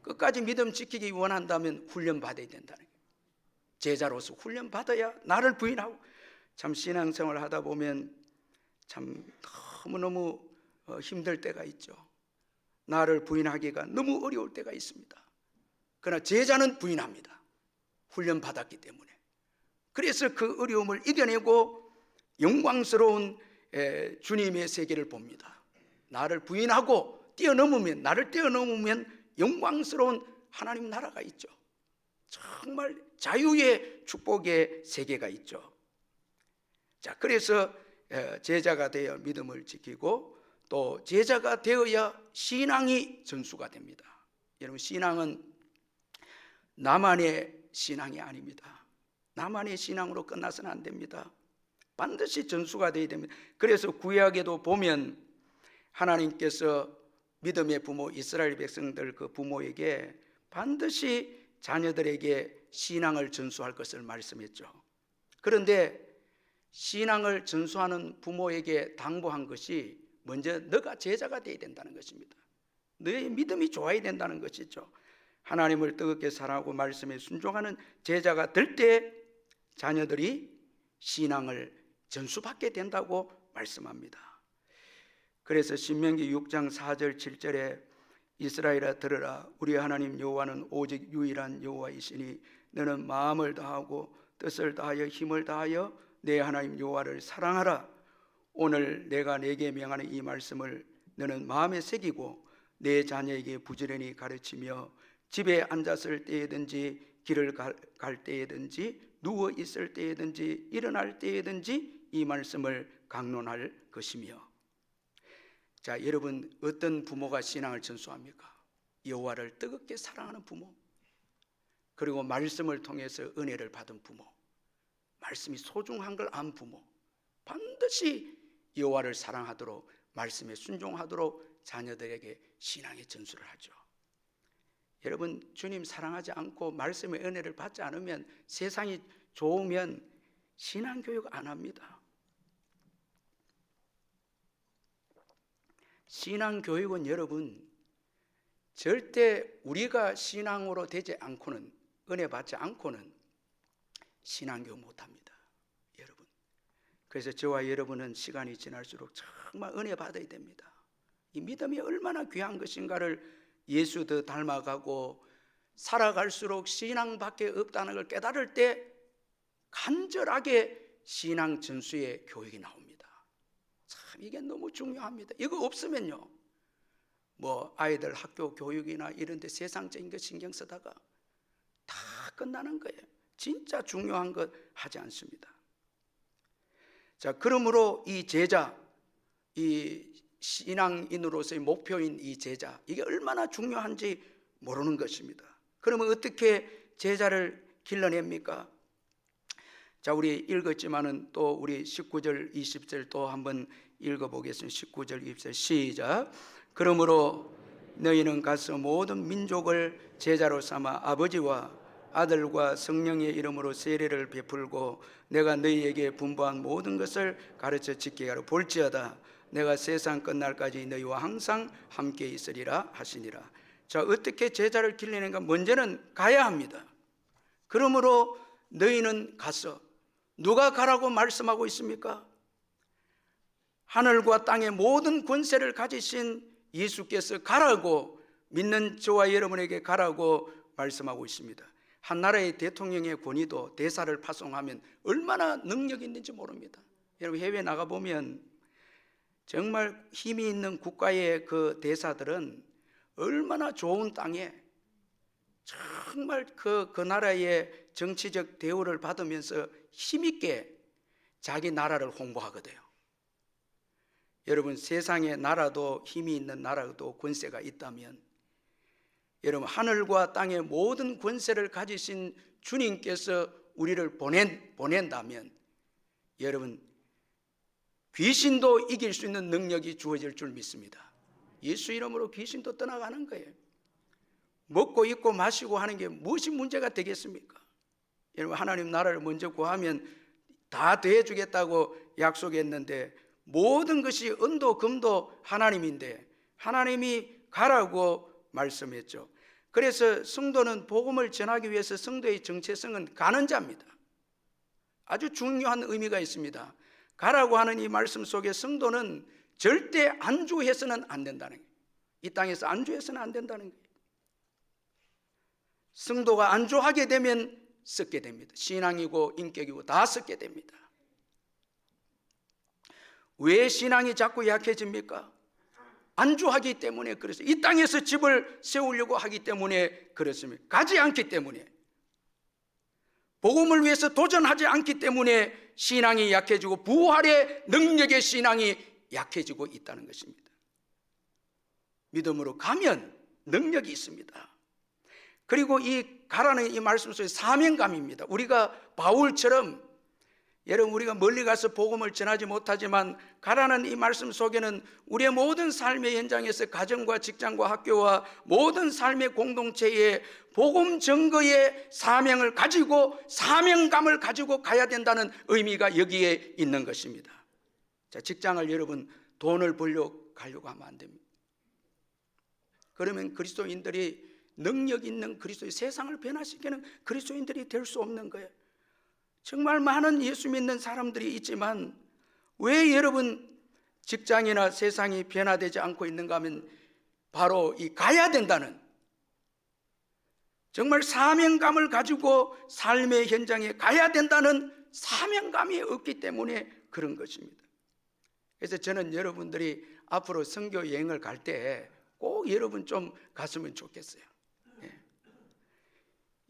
끝까지 믿음 지키기 원한다면 훈련 받아야 된다는 거예요. 제자로서 훈련 받아야 나를 부인하고. 참 신앙생활을 하다 보면 참 너무너무 힘들 때가 있죠. 나를 부인하기가 너무 어려울 때가 있습니다. 그러나 제자는 부인합니다. 훈련 받았기 때문에. 그래서 그 어려움을 이겨내고 영광스러운 주님의 세계를 봅니다. 나를 부인하고 나를 뛰어넘으면 영광스러운 하나님 나라가 있죠. 정말 자유의 축복의 세계가 있죠. 자, 그래서 제자가 되어 믿음을 지키고 또 제자가 되어야 신앙이 전수가 됩니다. 여러분, 신앙은 나만의 신앙이 아닙니다. 나만의 신앙으로 끝나서는 안 됩니다. 반드시 전수가 되어야 됩니다. 그래서 구약에도 보면 하나님께서 믿음의 부모 이스라엘 백성들 그 부모에게 반드시 자녀들에게 신앙을 전수할 것을 말씀했죠. 그런데 신앙을 전수하는 부모에게 당부한 것이 먼저 너가 제자가 되어야 된다는 것입니다. 너의 믿음이 좋아야 된다는 것이죠. 하나님을 뜨겁게 사랑하고 말씀에 순종하는 제자가 될 때 자녀들이 신앙을 전수받게 된다고 말씀합니다. 그래서 신명기 6장 4절 7절에 이스라엘아 들으라, 우리 하나님 여호와는 오직 유일한 여호와이시니 너는 마음을 다하고 뜻을 다하여 힘을 다하여 내 하나님 여호와를 사랑하라. 오늘 내가 내게 명하는 이 말씀을 너는 마음에 새기고 내 자녀에게 부지런히 가르치며 집에 앉았을 때에든지 길을 갈 때에든지 누워 있을 때에든지 일어날 때에든지 이 말씀을 강론할 것이며. 자, 여러분, 어떤 부모가 신앙을 전수합니까? 여호와를 뜨겁게 사랑하는 부모, 그리고 말씀을 통해서 은혜를 받은 부모, 말씀이 소중한 걸 안 부모, 반드시 여호와를 사랑하도록 말씀에 순종하도록 자녀들에게 신앙의 전수를 하죠. 여러분, 주님 사랑하지 않고 말씀의 은혜를 받지 않으면, 세상이 좋으면 신앙교육 안 합니다. 신앙교육은 여러분, 절대 우리가 신앙으로 되지 않고는, 은혜 받지 않고는 신앙교육 못합니다, 여러분. 그래서 저와 여러분은 시간이 지날수록 정말 은혜 받아야 됩니다. 이 믿음이 얼마나 귀한 것인가를 예수 더 닮아가고 살아갈수록 신앙밖에 없다는 걸 깨달을 때 간절하게 신앙 전수의 교육이 나옵니다. 참 이게 너무 중요합니다. 이거 없으면요, 뭐 아이들 학교 교육이나 이런 데 세상적인 거 신경 쓰다가 다 끝나는 거예요. 진짜 중요한 것 하지 않습니다. 자, 그러므로 이 제자, 이 신앙인으로서의 목표인 이 제자, 이게 얼마나 중요한지 모르는 것입니다. 그러면 어떻게 제자를 길러냅니까? 자, 우리 읽었지만은 또 우리 19절 20절 또 한번 읽어보겠습니다. 19절 20절 시작. 그러므로 너희는 가서 모든 민족을 제자로 삼아 아버지와 아들과 성령의 이름으로 세례를 베풀고 내가 너희에게 분부한 모든 것을 가르쳐 지키게 하라. 볼지어다 내가 세상 끝날까지 너희와 항상 함께 있으리라 하시니라. 자, 어떻게 제자를 길러내는가? 먼저는 가야 합니다. 그러므로 너희는 가서, 누가 가라고 말씀하고 있습니까? 하늘과 땅의 모든 권세를 가지신 예수께서 가라고, 믿는 저와 여러분에게 가라고 말씀하고 있습니다. 한 나라의 대통령의 권위도 대사를 파송하면 얼마나 능력이 있는지 모릅니다. 여러분, 해외 나가보면 정말 힘이 있는 국가의 그 대사들은 얼마나 좋은 땅에 정말 그 나라의 정치적 대우를 받으면서 힘있게 자기 나라를 홍보하거든요. 여러분, 세상의 나라도 힘이 있는 나라도 권세가 있다면, 여러분, 하늘과 땅의 모든 권세를 가지신 주님께서 우리를 보낸다면, 여러분, 귀신도 이길 수 있는 능력이 주어질 줄 믿습니다. 예수 이름으로 귀신도 떠나가는 거예요. 먹고 입고 마시고 하는 게 무엇이 문제가 되겠습니까? 여러분, 하나님 나라를 먼저 구하면 다 더해주겠다고 약속했는데, 모든 것이 은도 금도 하나님인데 하나님이 가라고 말씀했죠. 그래서 성도는 복음을 전하기 위해서 성도의 정체성은 가는 자입니다. 아주 중요한 의미가 있습니다. 가라고 하는 이 말씀 속에 성도는 절대 안주해서는 안 된다는 거예요. 이 땅에서 안주해서는 안 된다는 거예요. 성도가 안주하게 되면 썩게 됩니다. 신앙이고 인격이고 다 썩게 됩니다. 왜 신앙이 자꾸 약해집니까? 안주하기 때문에 그렇습니다. 이 땅에서 집을 세우려고 하기 때문에 그렇습니다. 가지 않기 때문에, 복음을 위해서 도전하지 않기 때문에 신앙이 약해지고 부활의 능력의 신앙이 약해지고 있다는 것입니다. 믿음으로 가면 능력이 있습니다. 그리고 이 가라는 이 말씀 속에 사명감입니다. 우리가 바울처럼 여러분, 우리가 멀리 가서 복음을 전하지 못하지만 가라는 이 말씀 속에는 우리의 모든 삶의 현장에서 가정과 직장과 학교와 모든 삶의 공동체에 복음 증거의 사명을 가지고 사명감을 가지고 가야 된다는 의미가 여기에 있는 것입니다. 자, 직장을 여러분 돈을 벌려고 가려고 하면 안 됩니다. 그러면 그리스도인들이 능력 있는 그리스도의 세상을 변화시키는 그리스도인들이 될 수 없는 거예요. 정말 많은 예수 믿는 사람들이 있지만 왜 여러분 직장이나 세상이 변화되지 않고 있는가 하면 바로 이 가야 된다는 정말 사명감을 가지고 삶의 현장에 가야 된다는 사명감이 없기 때문에 그런 것입니다. 그래서 저는 여러분들이 앞으로 선교 여행을 갈 때 꼭 여러분 좀 갔으면 좋겠어요.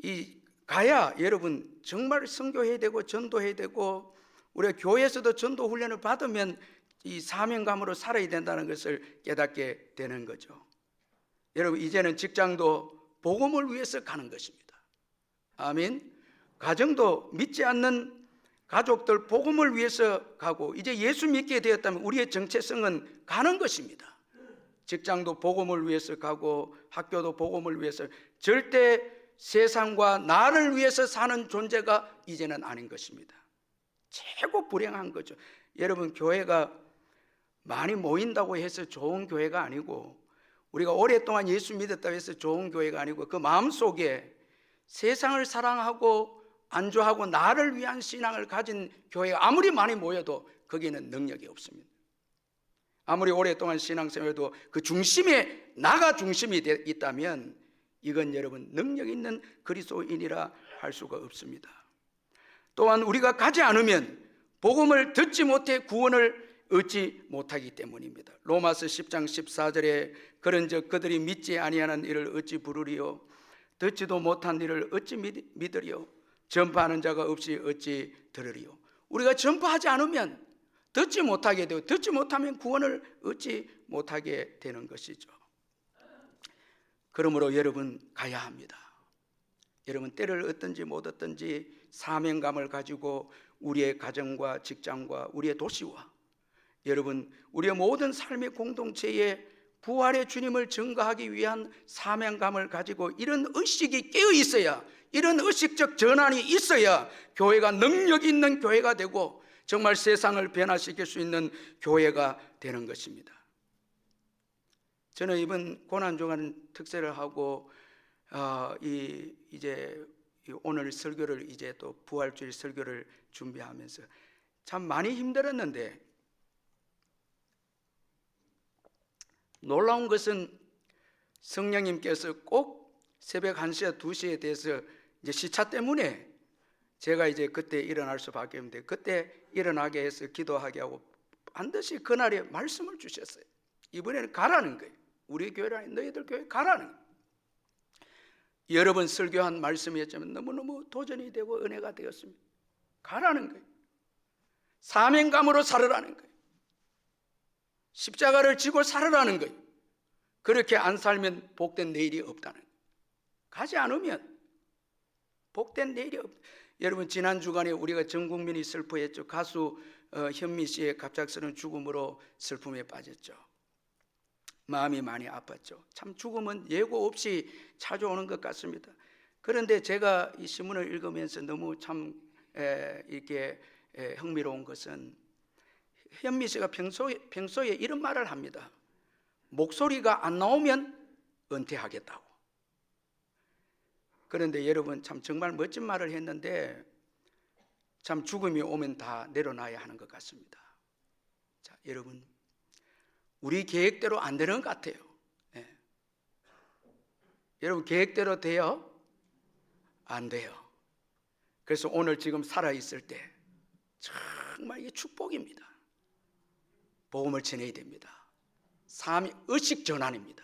이 가야 여러분 정말 선교해야 되고 전도해야 되고 우리가 교회에서도 전도 훈련을 받으면 이 사명감으로 살아야 된다는 것을 깨닫게 되는 거죠. 여러분, 이제는 직장도 복음을 위해서 가는 것입니다. 아멘. 가정도 믿지 않는 가족들 복음을 위해서 가고 이제 예수 믿게 되었다면 우리의 정체성은 가는 것입니다. 직장도 복음을 위해서 가고 학교도 복음을 위해서, 절대 세상과 나를 위해서 사는 존재가 이제는 아닌 것입니다. 최고 불행한 거죠. 여러분, 교회가 많이 모인다고 해서 좋은 교회가 아니고 우리가 오랫동안 예수 믿었다고 해서 좋은 교회가 아니고 그 마음속에 세상을 사랑하고 안주하고 나를 위한 신앙을 가진 교회가 아무리 많이 모여도 거기는 능력이 없습니다. 아무리 오랫동안 신앙생활도 그 중심에 나가 중심이 있다면 이건 여러분 능력 있는 그리스도인이라 할 수가 없습니다. 또한 우리가 가지 않으면 복음을 듣지 못해 구원을 얻지 못하기 때문입니다. 로마서 10장 14절에 그런즉 그들이 믿지 아니하는 일을 어찌 부르리요 듣지도 못한 일을 어찌 믿으리요 전파하는 자가 없이 어찌 들으리요. 우리가 전파하지 않으면 듣지 못하게 되고 듣지 못하면 구원을 얻지 못하게 되는 것이죠. 그러므로 여러분 가야 합니다. 여러분 때를 얻든지 못 얻든지 사명감을 가지고 우리의 가정과 직장과 우리의 도시와 여러분 우리의 모든 삶의 공동체에 부활의 주님을 증거하기 위한 사명감을 가지고 이런 의식이 깨어 있어야, 이런 의식적 전환이 있어야 교회가 능력 있는 교회가 되고 정말 세상을 변화시킬 수 있는 교회가 되는 것입니다. 저는 이번 고난주간 특세를 하고 이제 오늘 설교를 이제 또 부활주일 설교를 준비하면서 참 많이 힘들었는데 놀라운 것은 성령님께서 꼭 새벽 1시와 2시에 대해서 이제 시차 때문에 제가 이제 그때 일어날 수밖에 없는데 그때 일어나게 해서 기도하게 하고 반드시 그날에 말씀을 주셨어요. 이번에는 가라는 거예요. 우리 교회라니 너희들 교회 가라는 거예요. 여러 번 설교한 말씀이었지만 너무너무 도전이 되고 은혜가 되었습니다. 가라는 거예요. 사명감으로 살으라는 거예요. 십자가를 지고 살으라는 거예요. 그렇게 안 살면 복된 내일이 없다는 거예요. 가지 않으면 복된 내일이 없다. 여러분 지난 주간에 우리가 전 국민이 슬퍼했죠. 가수 현미 씨의 갑작스러운 죽음으로 슬픔에 빠졌죠. 마음이 많이 아팠죠. 참 죽음은 예고 없이 찾아오는 것 같습니다. 그런데 제가 이 신문을 읽으면서 너무 참 이렇게 흥미로운 것은 현미 씨가 평소에 이런 말을 합니다. 목소리가 안 나오면 은퇴하겠다고. 그런데 여러분 참 정말 멋진 말을 했는데 참 죽음이 오면 다 내려놔야 하는 것 같습니다. 자, 여러분 우리 계획대로 안 되는 것 같아요. 네. 여러분 계획대로 돼요? 안 돼요. 그래서 오늘 지금 살아있을 때 정말 이게 축복입니다. 복음을 전해야 됩니다. 삶이 의식 전환입니다.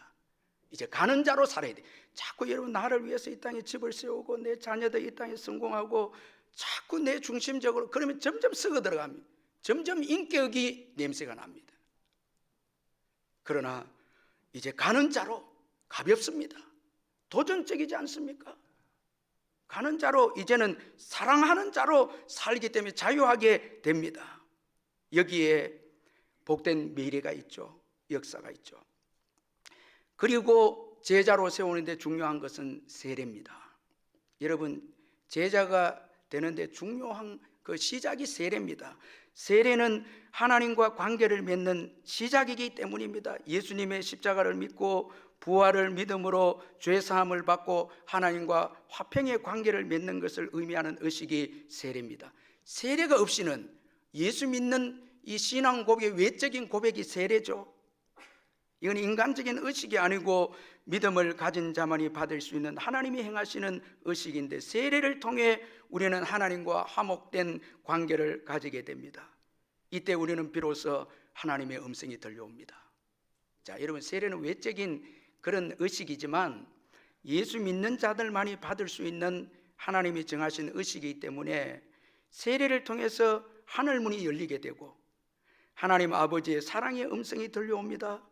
이제 가는 자로 살아야 돼. 자꾸 여러분 나를 위해서 이 땅에 집을 세우고 내 자녀들 이 땅에 성공하고 자꾸 내 중심적으로 그러면 점점 썩어 들어갑니다. 점점 인격이 냄새가 납니다. 그러나 이제 가는 자로 가볍습니다. 도전적이지 않습니까? 가는 자로, 이제는 사랑하는 자로 살기 때문에 자유하게 됩니다. 여기에 복된 미래가 있죠. 역사가 있죠. 그리고 제자로 세우는데 중요한 것은 세례입니다. 여러분, 제자가 되는데 중요한 그 시작이 세례입니다. 세례는 하나님과 관계를 맺는 시작이기 때문입니다. 예수님의 십자가를 믿고 부활을 믿음으로 죄 사함을 받고 하나님과 화평의 관계를 맺는 것을 의미하는 의식이 세례입니다. 세례가 없이는 예수 믿는 이 신앙 고백의 외적인 고백이 세례죠. 이건 인간적인 의식이 아니고 믿음을 가진 자만이 받을 수 있는 하나님이 행하시는 의식인데, 세례를 통해 우리는 하나님과 화목된 관계를 가지게 됩니다. 이때 우리는 비로소 하나님의 음성이 들려옵니다. 자, 여러분, 세례는 외적인 그런 의식이지만 예수 믿는 자들만이 받을 수 있는 하나님이 정하신 의식이기 때문에 세례를 통해서 하늘문이 열리게 되고 하나님 아버지의 사랑의 음성이 들려옵니다.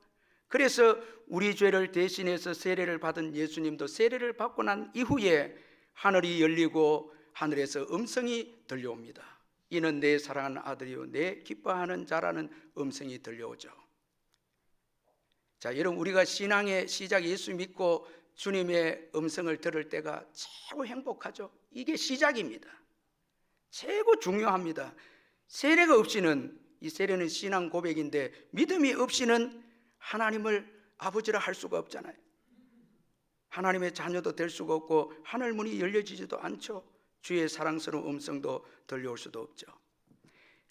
그래서 우리 죄를 대신해서 세례를 받은 예수님도 세례를 받고 난 이후에 하늘이 열리고 하늘에서 음성이 들려옵니다. 이는 내 사랑하는 아들이요 내 기뻐하는 자라는 음성이 들려오죠. 자, 여러분, 우리가 신앙의 시작 예수 믿고 주님의 음성을 들을 때가 최고 행복하죠. 이게 시작입니다. 최고 중요합니다. 세례가 없이는, 이 세례는 신앙 고백인데 믿음이 없이는 하나님을 아버지라 할 수가 없잖아요. 하나님의 자녀도 될 수가 없고 하늘문이 열려지지도 않죠. 주의 사랑스러운 음성도 들려올 수도 없죠.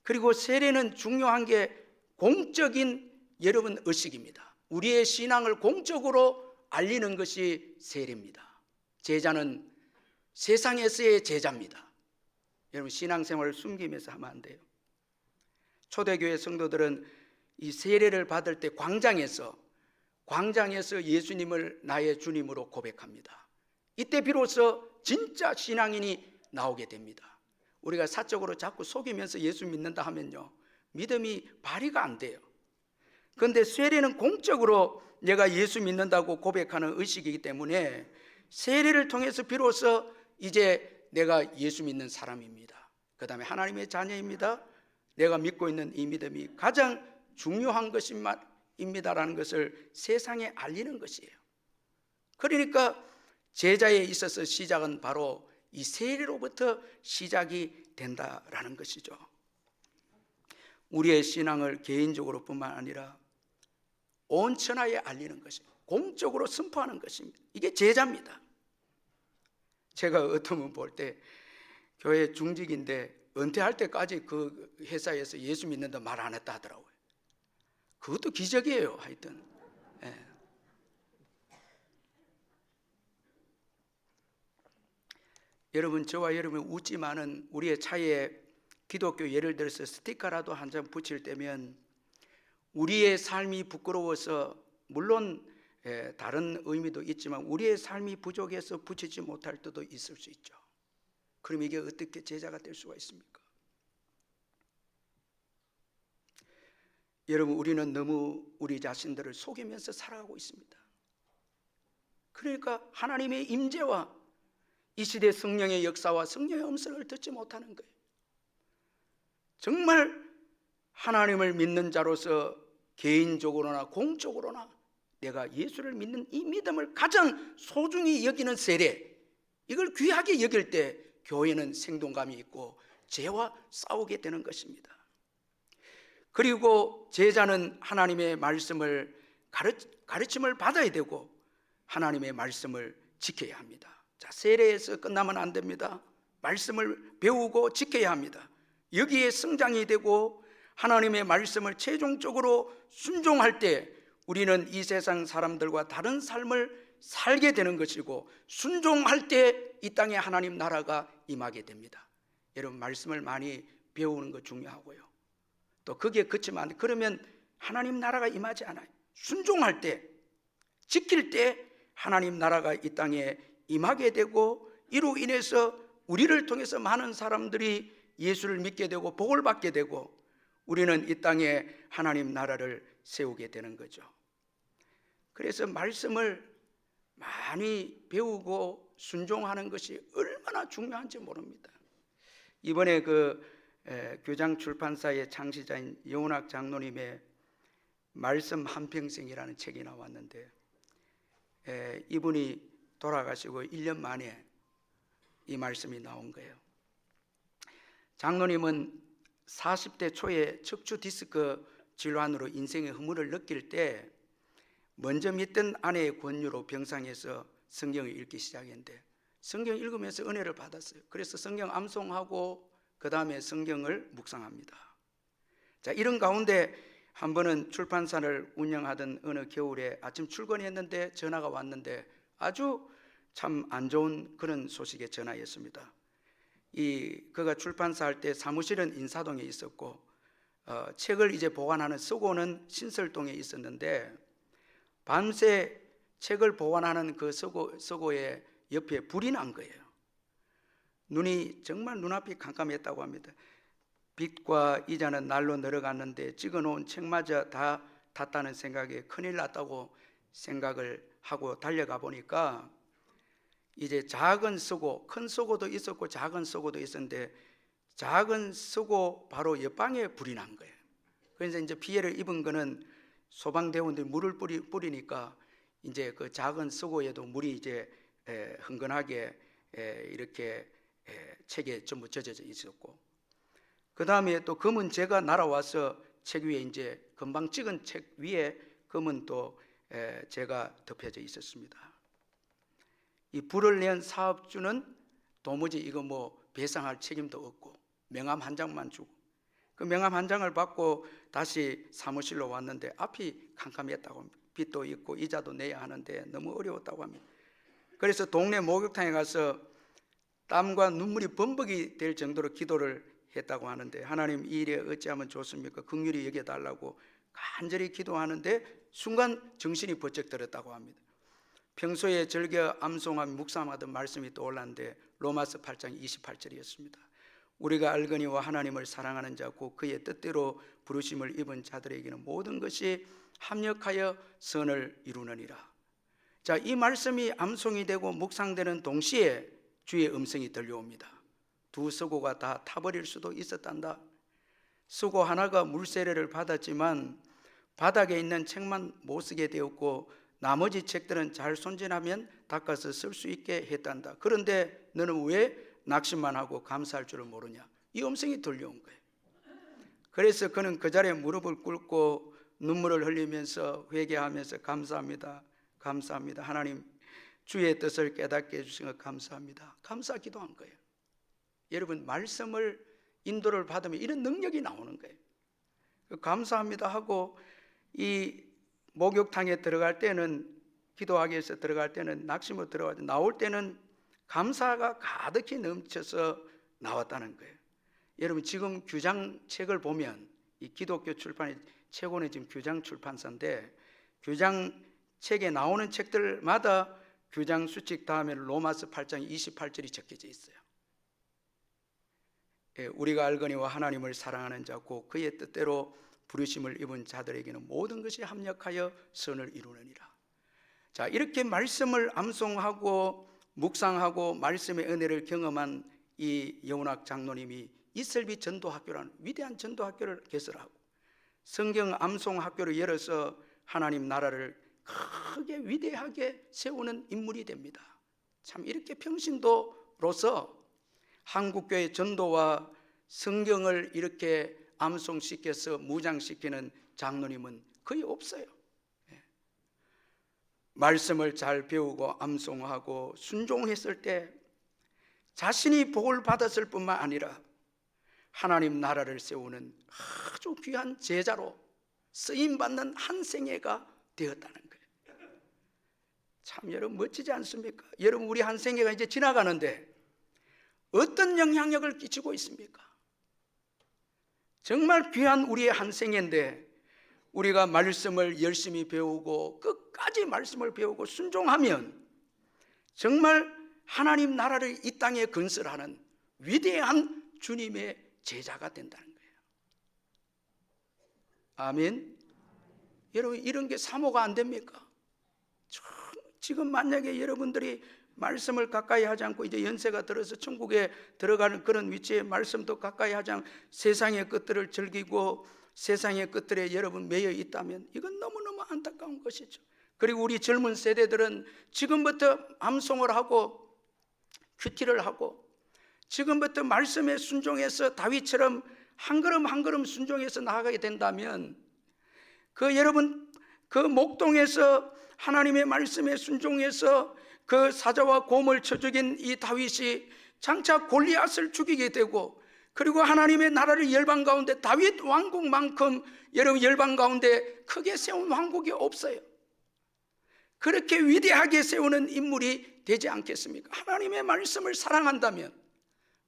그리고 세례는 중요한 게 공적인 여러분 의식입니다. 우리의 신앙을 공적으로 알리는 것이 세례입니다. 제자는 세상에서의 제자입니다. 여러분, 신앙생활을 숨기면서 하면 안 돼요. 초대교회 성도들은 이 세례를 받을 때 광장에서 예수님을 나의 주님으로 고백합니다. 이때 비로소 진짜 신앙인이 나오게 됩니다. 우리가 사적으로 자꾸 속이면서 예수 믿는다 하면요, 믿음이 발휘가 안 돼요. 그런데 세례는 공적으로 내가 예수 믿는다고 고백하는 의식이기 때문에 세례를 통해서 비로소 이제 내가 예수 믿는 사람입니다. 그 다음에 하나님의 자녀입니다. 내가 믿고 있는 이 믿음이 가장 중요한 것입니다라는 것을 세상에 알리는 것이에요. 그러니까 제자에 있어서 시작은 바로 이 세례로부터 시작이 된다라는 것이죠. 우리의 신앙을 개인적으로 뿐만 아니라 온 천하에 알리는 것입니다. 공적으로 선포하는 것입니다. 이게 제자입니다. 제가 어떤 분 볼 때 교회 중직인데 은퇴할 때까지 그 회사에서 예수 믿는다 말 안 했다 하더라고요. 그것도 기적이에요. 하여튼 여러분, 저와 여러분 웃지만은 우리의 차에 기독교 예를 들어서 스티커라도 한 장 붙일 때면 우리의 삶이 부끄러워서, 물론 다른 의미도 있지만 우리의 삶이 부족해서 붙이지 못할 때도 있을 수 있죠. 그럼 이게 어떻게 제자가 될 수가 있습니까? 여러분, 우리는 너무 우리 자신들을 속이면서 살아가고 있습니다. 그러니까 하나님의 임재와 이 시대 성령의 역사와 성령의 음성을 듣지 못하는 거예요. 정말 하나님을 믿는 자로서 개인적으로나 공적으로나 내가 예수를 믿는 이 믿음을 가장 소중히 여기는 세례, 이걸 귀하게 여길 때 교회는 생동감이 있고 죄와 싸우게 되는 것입니다. 그리고 제자는 하나님의 말씀을 가르침을 받아야 되고 하나님의 말씀을 지켜야 합니다. 자, 세례에서 끝나면 안 됩니다. 말씀을 배우고 지켜야 합니다. 여기에 성장이 되고 하나님의 말씀을 최종적으로 순종할 때 우리는 이 세상 사람들과 다른 삶을 살게 되는 것이고, 순종할 때 이 땅에 하나님 나라가 임하게 됩니다. 여러분, 말씀을 많이 배우는 거 중요하고요. 또 그게 그치만 안 돼. 그러면 하나님 나라가 임하지 않아요. 순종할 때, 지킬 때 하나님 나라가 이 땅에 임하게 되고, 이로 인해서 우리를 통해서 많은 사람들이 예수를 믿게 되고 복을 받게 되고 우리는 이 땅에 하나님 나라를 세우게 되는 거죠. 그래서 말씀을 많이 배우고 순종하는 것이 얼마나 얼마나 중요한지 모릅니다. 이번에 교장 출판사의 창시자인 여운학 장로님의 말씀 한평생이라는 책이 나왔는데, 이분이 돌아가시고 1년 만에 이 말씀이 나온 거예요. 장로님은 40대 초에 척추 디스크 질환으로 인생의 허물을 느낄 때 먼저 믿던 아내의 권유로 병상에서 성경을 읽기 시작했는데, 성경 읽으면서 은혜를 받았어요. 그래서 성경 암송하고 그 다음에 성경을 묵상합니다. 자, 이런 가운데 한 번은 출판사를 운영하던 어느 겨울에 아침 출근했는데 전화가 왔는데 아주 참 안 좋은 그런 소식의 전화였습니다. 그가 출판사 할 때 사무실은 인사동에 있었고, 책을 이제 보관하는 서고는 신설동에 있었는데, 밤새 책을 보관하는 그 서고의 옆에 불이 난 거예요. 눈이 정말 눈앞이 캄캄했다고 합니다. 빚과 이자는 날로 늘어갔는데 찍어놓은 책마저 다 탔다는 생각에 큰일 났다고 생각을 하고 달려가 보니까 이제 작은 서고, 큰 서고도 있었고 작은 서고도 있었는데, 작은 서고 바로 옆방에 불이 난 거예요. 그래서 이제 피해를 입은 거는 소방대원들이 물을 뿌리니까 이제 그 작은 서고에도 물이 이제 흥건하게 이렇게 책에 전부 젖어져 있었고, 그 다음에 또 검은 재가 날아와서 책 위에 이제 금방 찍은 책 위에 검은 또 재가 덮여져 있었습니다. 이 불을 낸 사업주는 도무지 이거 뭐 배상할 책임도 없고 명함 한 장만 주고, 그 명함 한 장을 받고 다시 사무실로 왔는데 앞이 캄캄했다고 합니다. 빚도 있고 이자도 내야 하는데 너무 어려웠다고 합니다. 그래서 동네 목욕탕에 가서 땀과 눈물이 범벅이 될 정도로 기도를 했다고 하는데, 하나님 이 일에 어찌하면 좋습니까? 긍휼히 여겨달라고 간절히 기도하는데 순간 정신이 번쩍 들었다고 합니다. 평소에 즐겨 암송하며 묵상하던 말씀이 떠올랐는데 로마서 8장 28절이었습니다. 우리가 알거니와 하나님을 사랑하는 자 곧 그의 뜻대로 부르심을 입은 자들에게는 모든 것이 합력하여 선을 이루느니라. 자, 이 말씀이 암송이 되고 묵상되는 동시에 주의 음성이 들려옵니다. 두 서고가 다 타버릴 수도 있었단다. 서고 하나가 물세례를 받았지만 바닥에 있는 책만 못 쓰게 되었고 나머지 책들은 잘 손질하면 닦아서 쓸 수 있게 했단다. 그런데 너는 왜 낙심만 하고 감사할 줄을 모르냐? 이 음성이 들려온 거예요. 그래서 그는 그 자리에 무릎을 꿇고 눈물을 흘리면서 회개하면서 감사합니다, 감사합니다, 하나님 주의 뜻을 깨닫게 해주신 것 감사합니다, 감사 기도한 거예요. 여러분, 말씀을 인도를 받으면 이런 능력이 나오는 거예요. 감사합니다 하고 이 목욕탕에 들어갈 때는, 기도하기 위해서 들어갈 때는 낙심으로 들어가지, 나올 때는 감사가 가득히 넘쳐서 나왔다는 거예요. 여러분, 지금 규장 책을 보면 이 기독교 출판이 최고는 지금 규장 출판사인데, 규장 책에 나오는 책들마다 규장 수칙 다음에 로마서 8장 28절이 적혀져 있어요. 우리가 알거니와 하나님을 사랑하는 자 곧 그의 뜻대로 부르심을 입은 자들에게는 모든 것이 합력하여 선을 이루느니라. 자, 이렇게 말씀을 암송하고 묵상하고 말씀의 은혜를 경험한 이 여운학 장로님이 이슬비 전도학교라는 위대한 전도학교를 개설하고 성경 암송학교를 열어서 하나님 나라를 크게 위대하게 세우는 인물이 됩니다. 참, 이렇게 평신도로서 한국교회 전도와 성경을 이렇게 암송시켜서 무장시키는 장로님은 거의 없어요. 말씀을 잘 배우고 암송하고 순종했을 때 자신이 복을 받았을 뿐만 아니라 하나님 나라를 세우는 아주 귀한 제자로 쓰임받는 한 생애가 되었다는 거예요. 참, 여러분 멋지지 않습니까? 여러분, 우리 한 생애가 이제 지나가는데 어떤 영향력을 끼치고 있습니까? 정말 귀한 우리의 한 생애인데 우리가 말씀을 열심히 배우고 끝까지 말씀을 배우고 순종하면 정말 하나님 나라를 이 땅에 건설하는 위대한 주님의 제자가 된다는 거예요. 아멘. 여러분, 이런 게 사모가 안 됩니까? 지금 만약에 여러분들이 말씀을 가까이 하지 않고 이제 연세가 들어서 천국에 들어가는 그런 위치에 말씀도 가까이 하지 않고 세상의 것들을 즐기고 세상의 것들에 여러분 매여 있다면 이건 너무너무 안타까운 것이죠. 그리고 우리 젊은 세대들은 지금부터 암송을 하고 큐티를 하고 지금부터 말씀에 순종해서 다윗처럼 한 걸음 한 걸음 순종해서 나아가게 된다면 여러분 그 목동에서 하나님의 말씀에 순종해서 그 사자와 곰을 쳐 죽인 이 다윗이 장차 골리앗을 죽이게 되고 그리고 하나님의 나라를 열방 가운데 다윗 왕국만큼 여러분 열방 가운데 크게 세운 왕국이 없어요. 그렇게 위대하게 세우는 인물이 되지 않겠습니까? 하나님의 말씀을 사랑한다면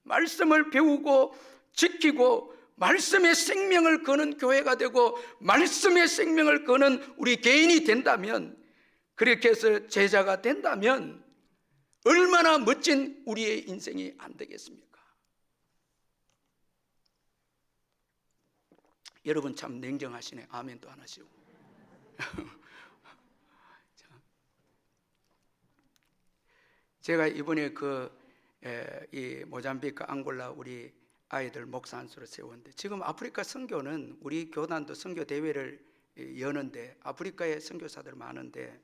말씀을 배우고 지키고 말씀의 생명을 거는 교회가 되고 말씀의 생명을 거는 우리 개인이 된다면 그렇게 해서 제자가 된다면 얼마나 멋진 우리의 인생이 안 되겠습니까? 여러분 참 냉정하시네. 아멘도 안 하시고. 제가 이번에 이 모잠비크 앙골라 우리 아이들 목사 안수로 세웠는데 지금 아프리카 선교는 우리 교단도 선교 대회를 여는데 아프리카에 선교사들 많은데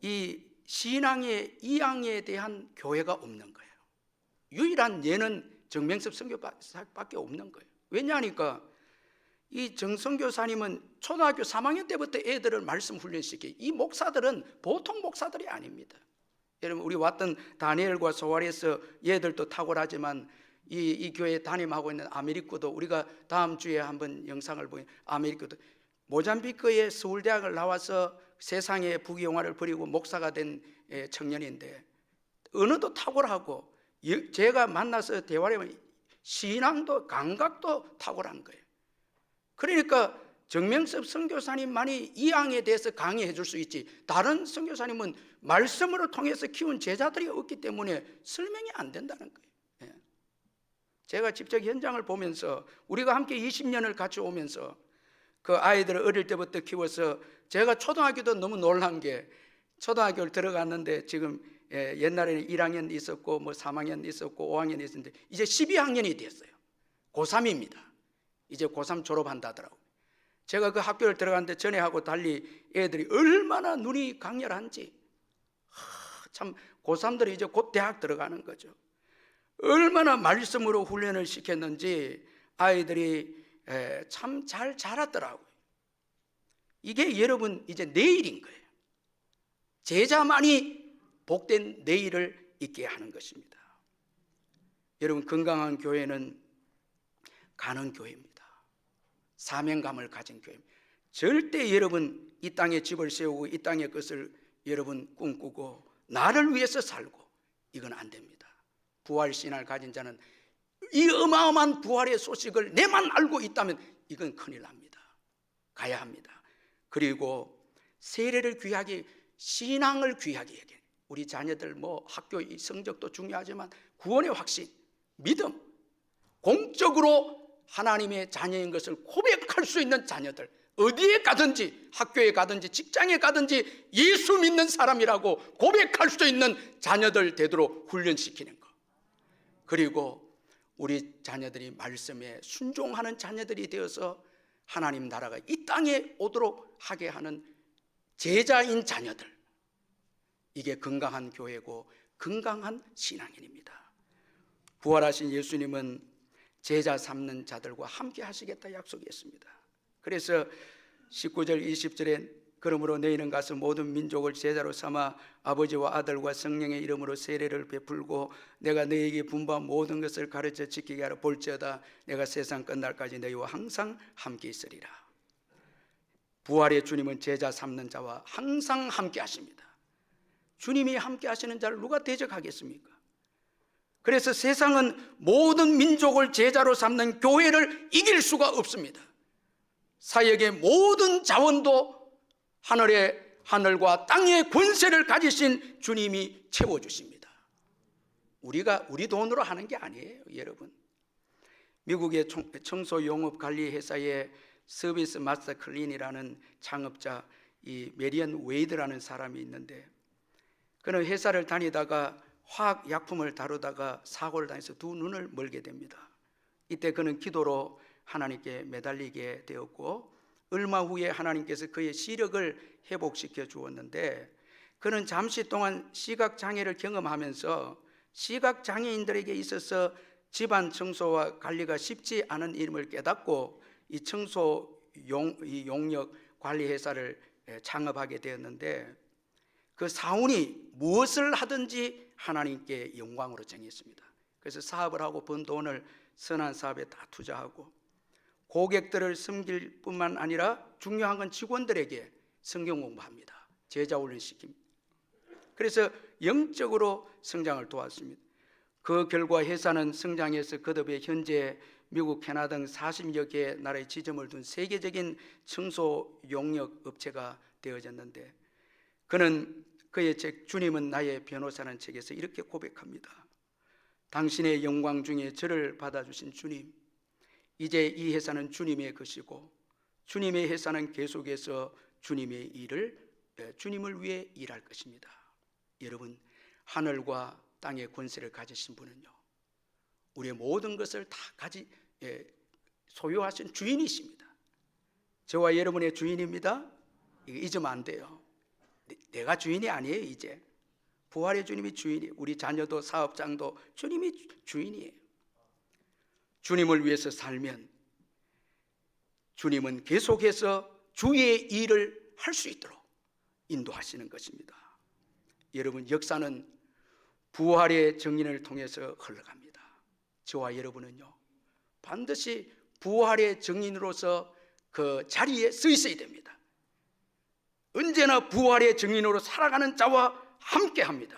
이 신앙의 이양에 대한 교회가 없는 거예요. 유일한 예는 정명섭 선교사밖에 없는 거예요. 왜냐하니까 이 정선교사님은 초등학교 3학년 때부터 애들을 말씀 훈련시키. 이 목사들은 보통 목사들이 아닙니다. 여러분 우리 왔던 다니엘과 소아리에서 얘들도 탁월하지만 이 교회에 담임하고 있는 아메리코도 우리가 다음 주에 한번 영상을 보면 아메리코도 모잠비크의 서울대학을 나와서 세상의 부귀영화를 버리고 목사가 된 청년인데 언어도 탁월하고 제가 만나서 대화를 해보면 신앙도 감각도 탁월한 거예요. 그러니까 정명섭 선교사님만이 이 양에 대해서 강의해 줄 수 있지 다른 선교사님은 말씀으로 통해서 키운 제자들이 없기 때문에 설명이 안 된다는 거예요. 제가 직접 현장을 보면서 우리가 함께 20년을 같이 오면서 그 아이들을 어릴 때부터 키워서 제가 초등학교도 너무 놀란 게 초등학교를 들어갔는데 지금 옛날에는 1학년 있었고 뭐 3학년 있었고 5학년 있었는데 이제 12학년이 됐어요. 고3입니다. 이제 고3 졸업한다더라고요. 제가 그 학교를 들어갔는데 전에하고 달리 애들이 얼마나 눈이 강렬한지 참 고3들이 이제 곧 대학 들어가는 거죠. 얼마나 말씀으로 훈련을 시켰는지 아이들이 참 잘 자랐더라고요. 이게 여러분 이제 내일인 거예요. 제자만이 복된 내일을 있게 하는 것입니다. 여러분 건강한 교회는 가는 교회입니다. 사명감을 가진 교회입니다. 절대 여러분 이 땅에 집을 세우고 이 땅의 것을 여러분 꿈꾸고 나를 위해서 살고 이건 안 됩니다. 부활신앙을 가진 자는 이 어마어마한 부활의 소식을 내만 알고 있다면 이건 큰일 납니다. 가야 합니다. 그리고 세례를 귀하게 신앙을 귀하게 여겨. 우리 자녀들 뭐 학교 성적도 중요하지만 구원의 확신, 믿음, 공적으로 하나님의 자녀인 것을 고백할 수 있는 자녀들 어디에 가든지 학교에 가든지 직장에 가든지 예수 믿는 사람이라고 고백할 수 있는 자녀들 되도록 훈련시키는 것. 그리고 우리 자녀들이 말씀에 순종하는 자녀들이 되어서 하나님 나라가 이 땅에 오도록 하게 하는 제자인 자녀들. 이게 건강한 교회고 건강한 신앙인입니다. 부활하신 예수님은 제자 삼는 자들과 함께 하시겠다 약속했습니다. 그래서 19절 20절에 그러므로 너희는 가서 모든 민족을 제자로 삼아 아버지와 아들과 성령의 이름으로 세례를 베풀고 내가 너희에게 분부한 모든 것을 가르쳐 지키게 하라. 볼지어다 내가 세상 끝날까지 너희와 항상 함께 있으리라. 부활의 주님은 제자 삼는 자와 항상 함께 하십니다. 주님이 함께 하시는 자를 누가 대적하겠습니까? 그래서 세상은 모든 민족을 제자로 삼는 교회를 이길 수가 없습니다. 사역의 모든 자원도 하늘과 땅의 권세를 가지신 주님이 채워주십니다. 우리가 우리 돈으로 하는 게 아니에요, 여러분. 미국의 청소 용업 관리 회사의 서비스 마스터 클린이라는 창업자, 이 메리언 웨이드라는 사람이 있는데, 그는 회사를 다니다가 화학 약품을 다루다가 사고를 당해서 두 눈을 멀게 됩니다. 이때 그는 기도로 하나님께 매달리게 되었고, 얼마 후에 하나님께서 그의 시력을 회복시켜 주었는데, 그는 잠시 동안 시각장애를 경험하면서 시각장애인들에게 있어서 집안 청소와 관리가 쉽지 않은 일임을 깨닫고 이 용역 관리 회사를 창업하게 되었는데, 그 사원이 무엇을 하든지 하나님께 영광으로 정했습니다. 그래서 사업을 하고 번 돈을 선한 사업에 다 투자하고, 고객들을 섬길 뿐만 아니라 중요한 건 직원들에게 성경 공부합니다. 제자 훈련 시킵니다. 그래서 영적으로 성장을 도왔습니다. 그 결과 회사는 성장해서 거듭에 현재 미국, 캐나다 등 40여 개의 나라에 지점을 둔 세계적인 청소 용역 업체가 되어졌는데, 그는 그의 책 주님은 나의 변호사라는 책에서 이렇게 고백합니다. 당신의 영광 중에 저를 받아주신 주님, 이제 이 회사는 주님의 것이고 주님의 회사는 계속해서 주님의 주님을 위해 일할 것입니다. 여러분, 하늘과 땅의 권세를 가지신 분은요, 우리의 모든 것을 다 소유하신 주인이십니다. 저와 여러분의 주인입니다. 이거 잊으면 안 돼요. 내가 주인이 아니에요. 이제 부활의 주님이 주인이에요. 우리 자녀도 사업장도 주님이 주인이에요. 주님을 위해서 살면 주님은 계속해서 주의 일을 할 수 있도록 인도하시는 것입니다. 여러분, 역사는 부활의 증인을 통해서 흘러갑니다. 저와 여러분은요, 반드시 부활의 증인으로서 그 자리에 서 있어야 됩니다. 언제나 부활의 증인으로 살아가는 자와 함께 합니다.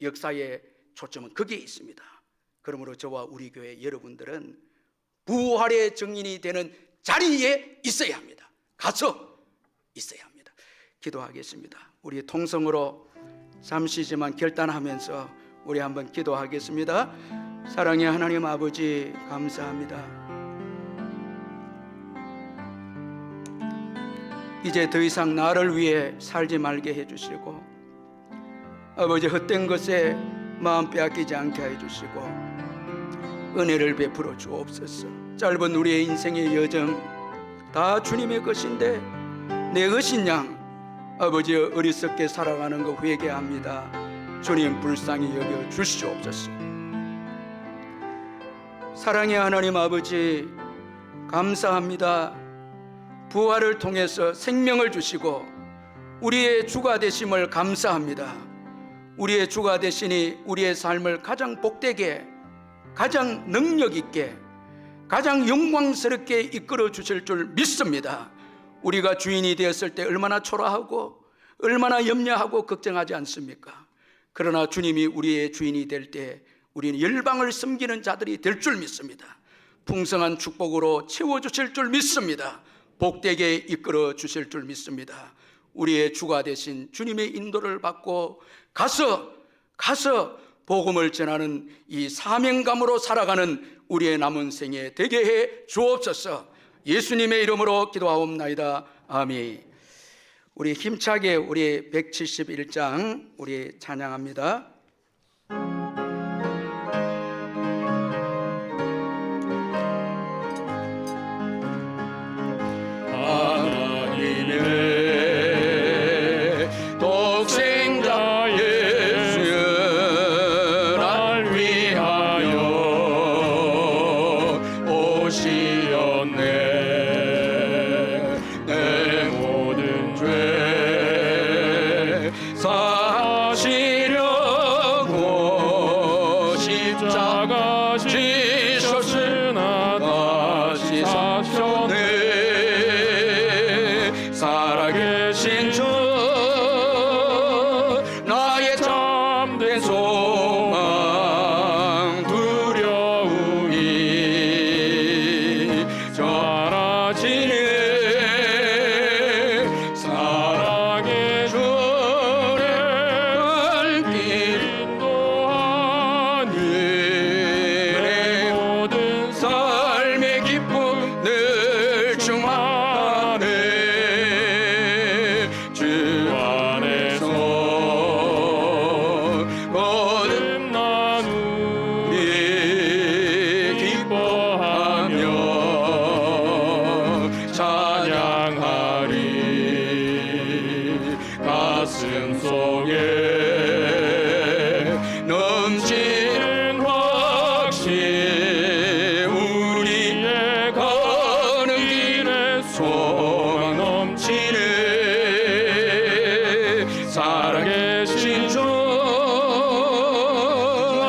역사의 초점은 거기에 있습니다. 그러므로 저와 우리 교회 여러분들은 부활의 증인이 되는 자리에 있어야 합니다. 가서 있어야 합니다. 기도하겠습니다. 우리 통성으로 잠시지만 결단하면서 우리 한번 기도하겠습니다. 사랑의 하나님 아버지, 감사합니다. 이제 더 이상 나를 위해 살지 말게 해주시고, 아버지 헛된 것에 마음 빼앗기지 않게 해주시고 은혜를 베풀어 주옵소서. 짧은 우리의 인생의 여정 다 주님의 것인데 내 것인 양 아버지 어리석게 살아가는 거 회개합니다. 주님 불쌍히 여겨 주시옵소서. 사랑의 하나님 아버지, 감사합니다. 부활을 통해서 생명을 주시고 우리의 주가 되심을 감사합니다. 우리의 주가 되시니 우리의 삶을 가장 복되게, 가장 능력 있게, 가장 영광스럽게 이끌어 주실 줄 믿습니다. 우리가 주인이 되었을 때 얼마나 초라하고 얼마나 염려하고 걱정하지 않습니까? 그러나 주님이 우리의 주인이 될 때 우리는 열방을 섬기는 자들이 될 줄 믿습니다. 풍성한 축복으로 채워주실 줄 믿습니다. 복되게 이끌어 주실 줄 믿습니다. 우리의 주가 되신 주님의 인도를 받고 가서 복음을 전하는 이 사명감으로 살아가는 우리의 남은 생에 되게 해 주옵소서. 예수님의 이름으로 기도하옵나이다. 아멘. 우리 힘차게 우리 171장 우리 찬양합니다. 사시려 살아계신 주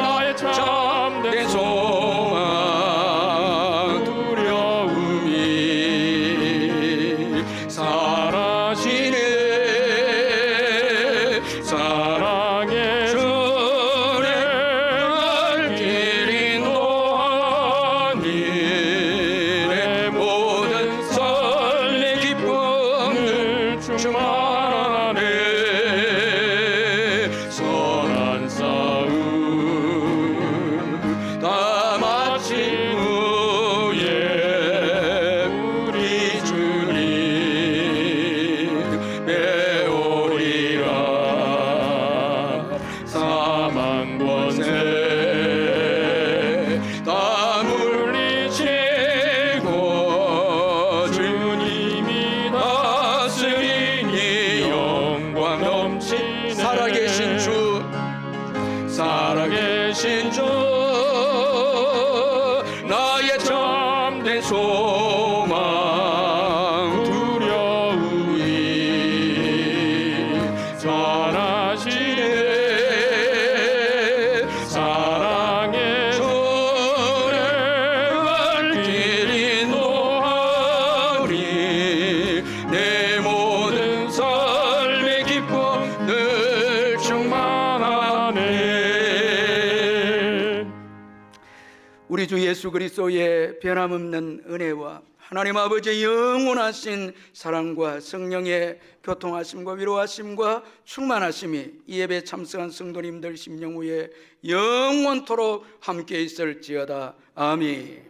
나의 참된 소망 두려움이 사라지네 사랑의 주의 길 인도하니 내 모든 설레 기쁨을 충만하네 선한 싸움 다 마친 후에 우리 주님 배우리라 사망 권세 다 물리치고 주님이 다스리니 영광 넘치네 살아계신 주 살아계신 주 나의 참된 소망 두려움이 사라지네 사랑의 주를 길 인도하리 내 모든 삶의 기쁨 늘 충만하네. 우리 주 예수 그리스도의 변함없는 은혜와 하나님 아버지의 영원하신 사랑과 성령의 교통하심과 위로하심과 충만하심이 이 예배에 참석한 성도님들 심령 위에 영원토록 함께 있을지어다. 아멘.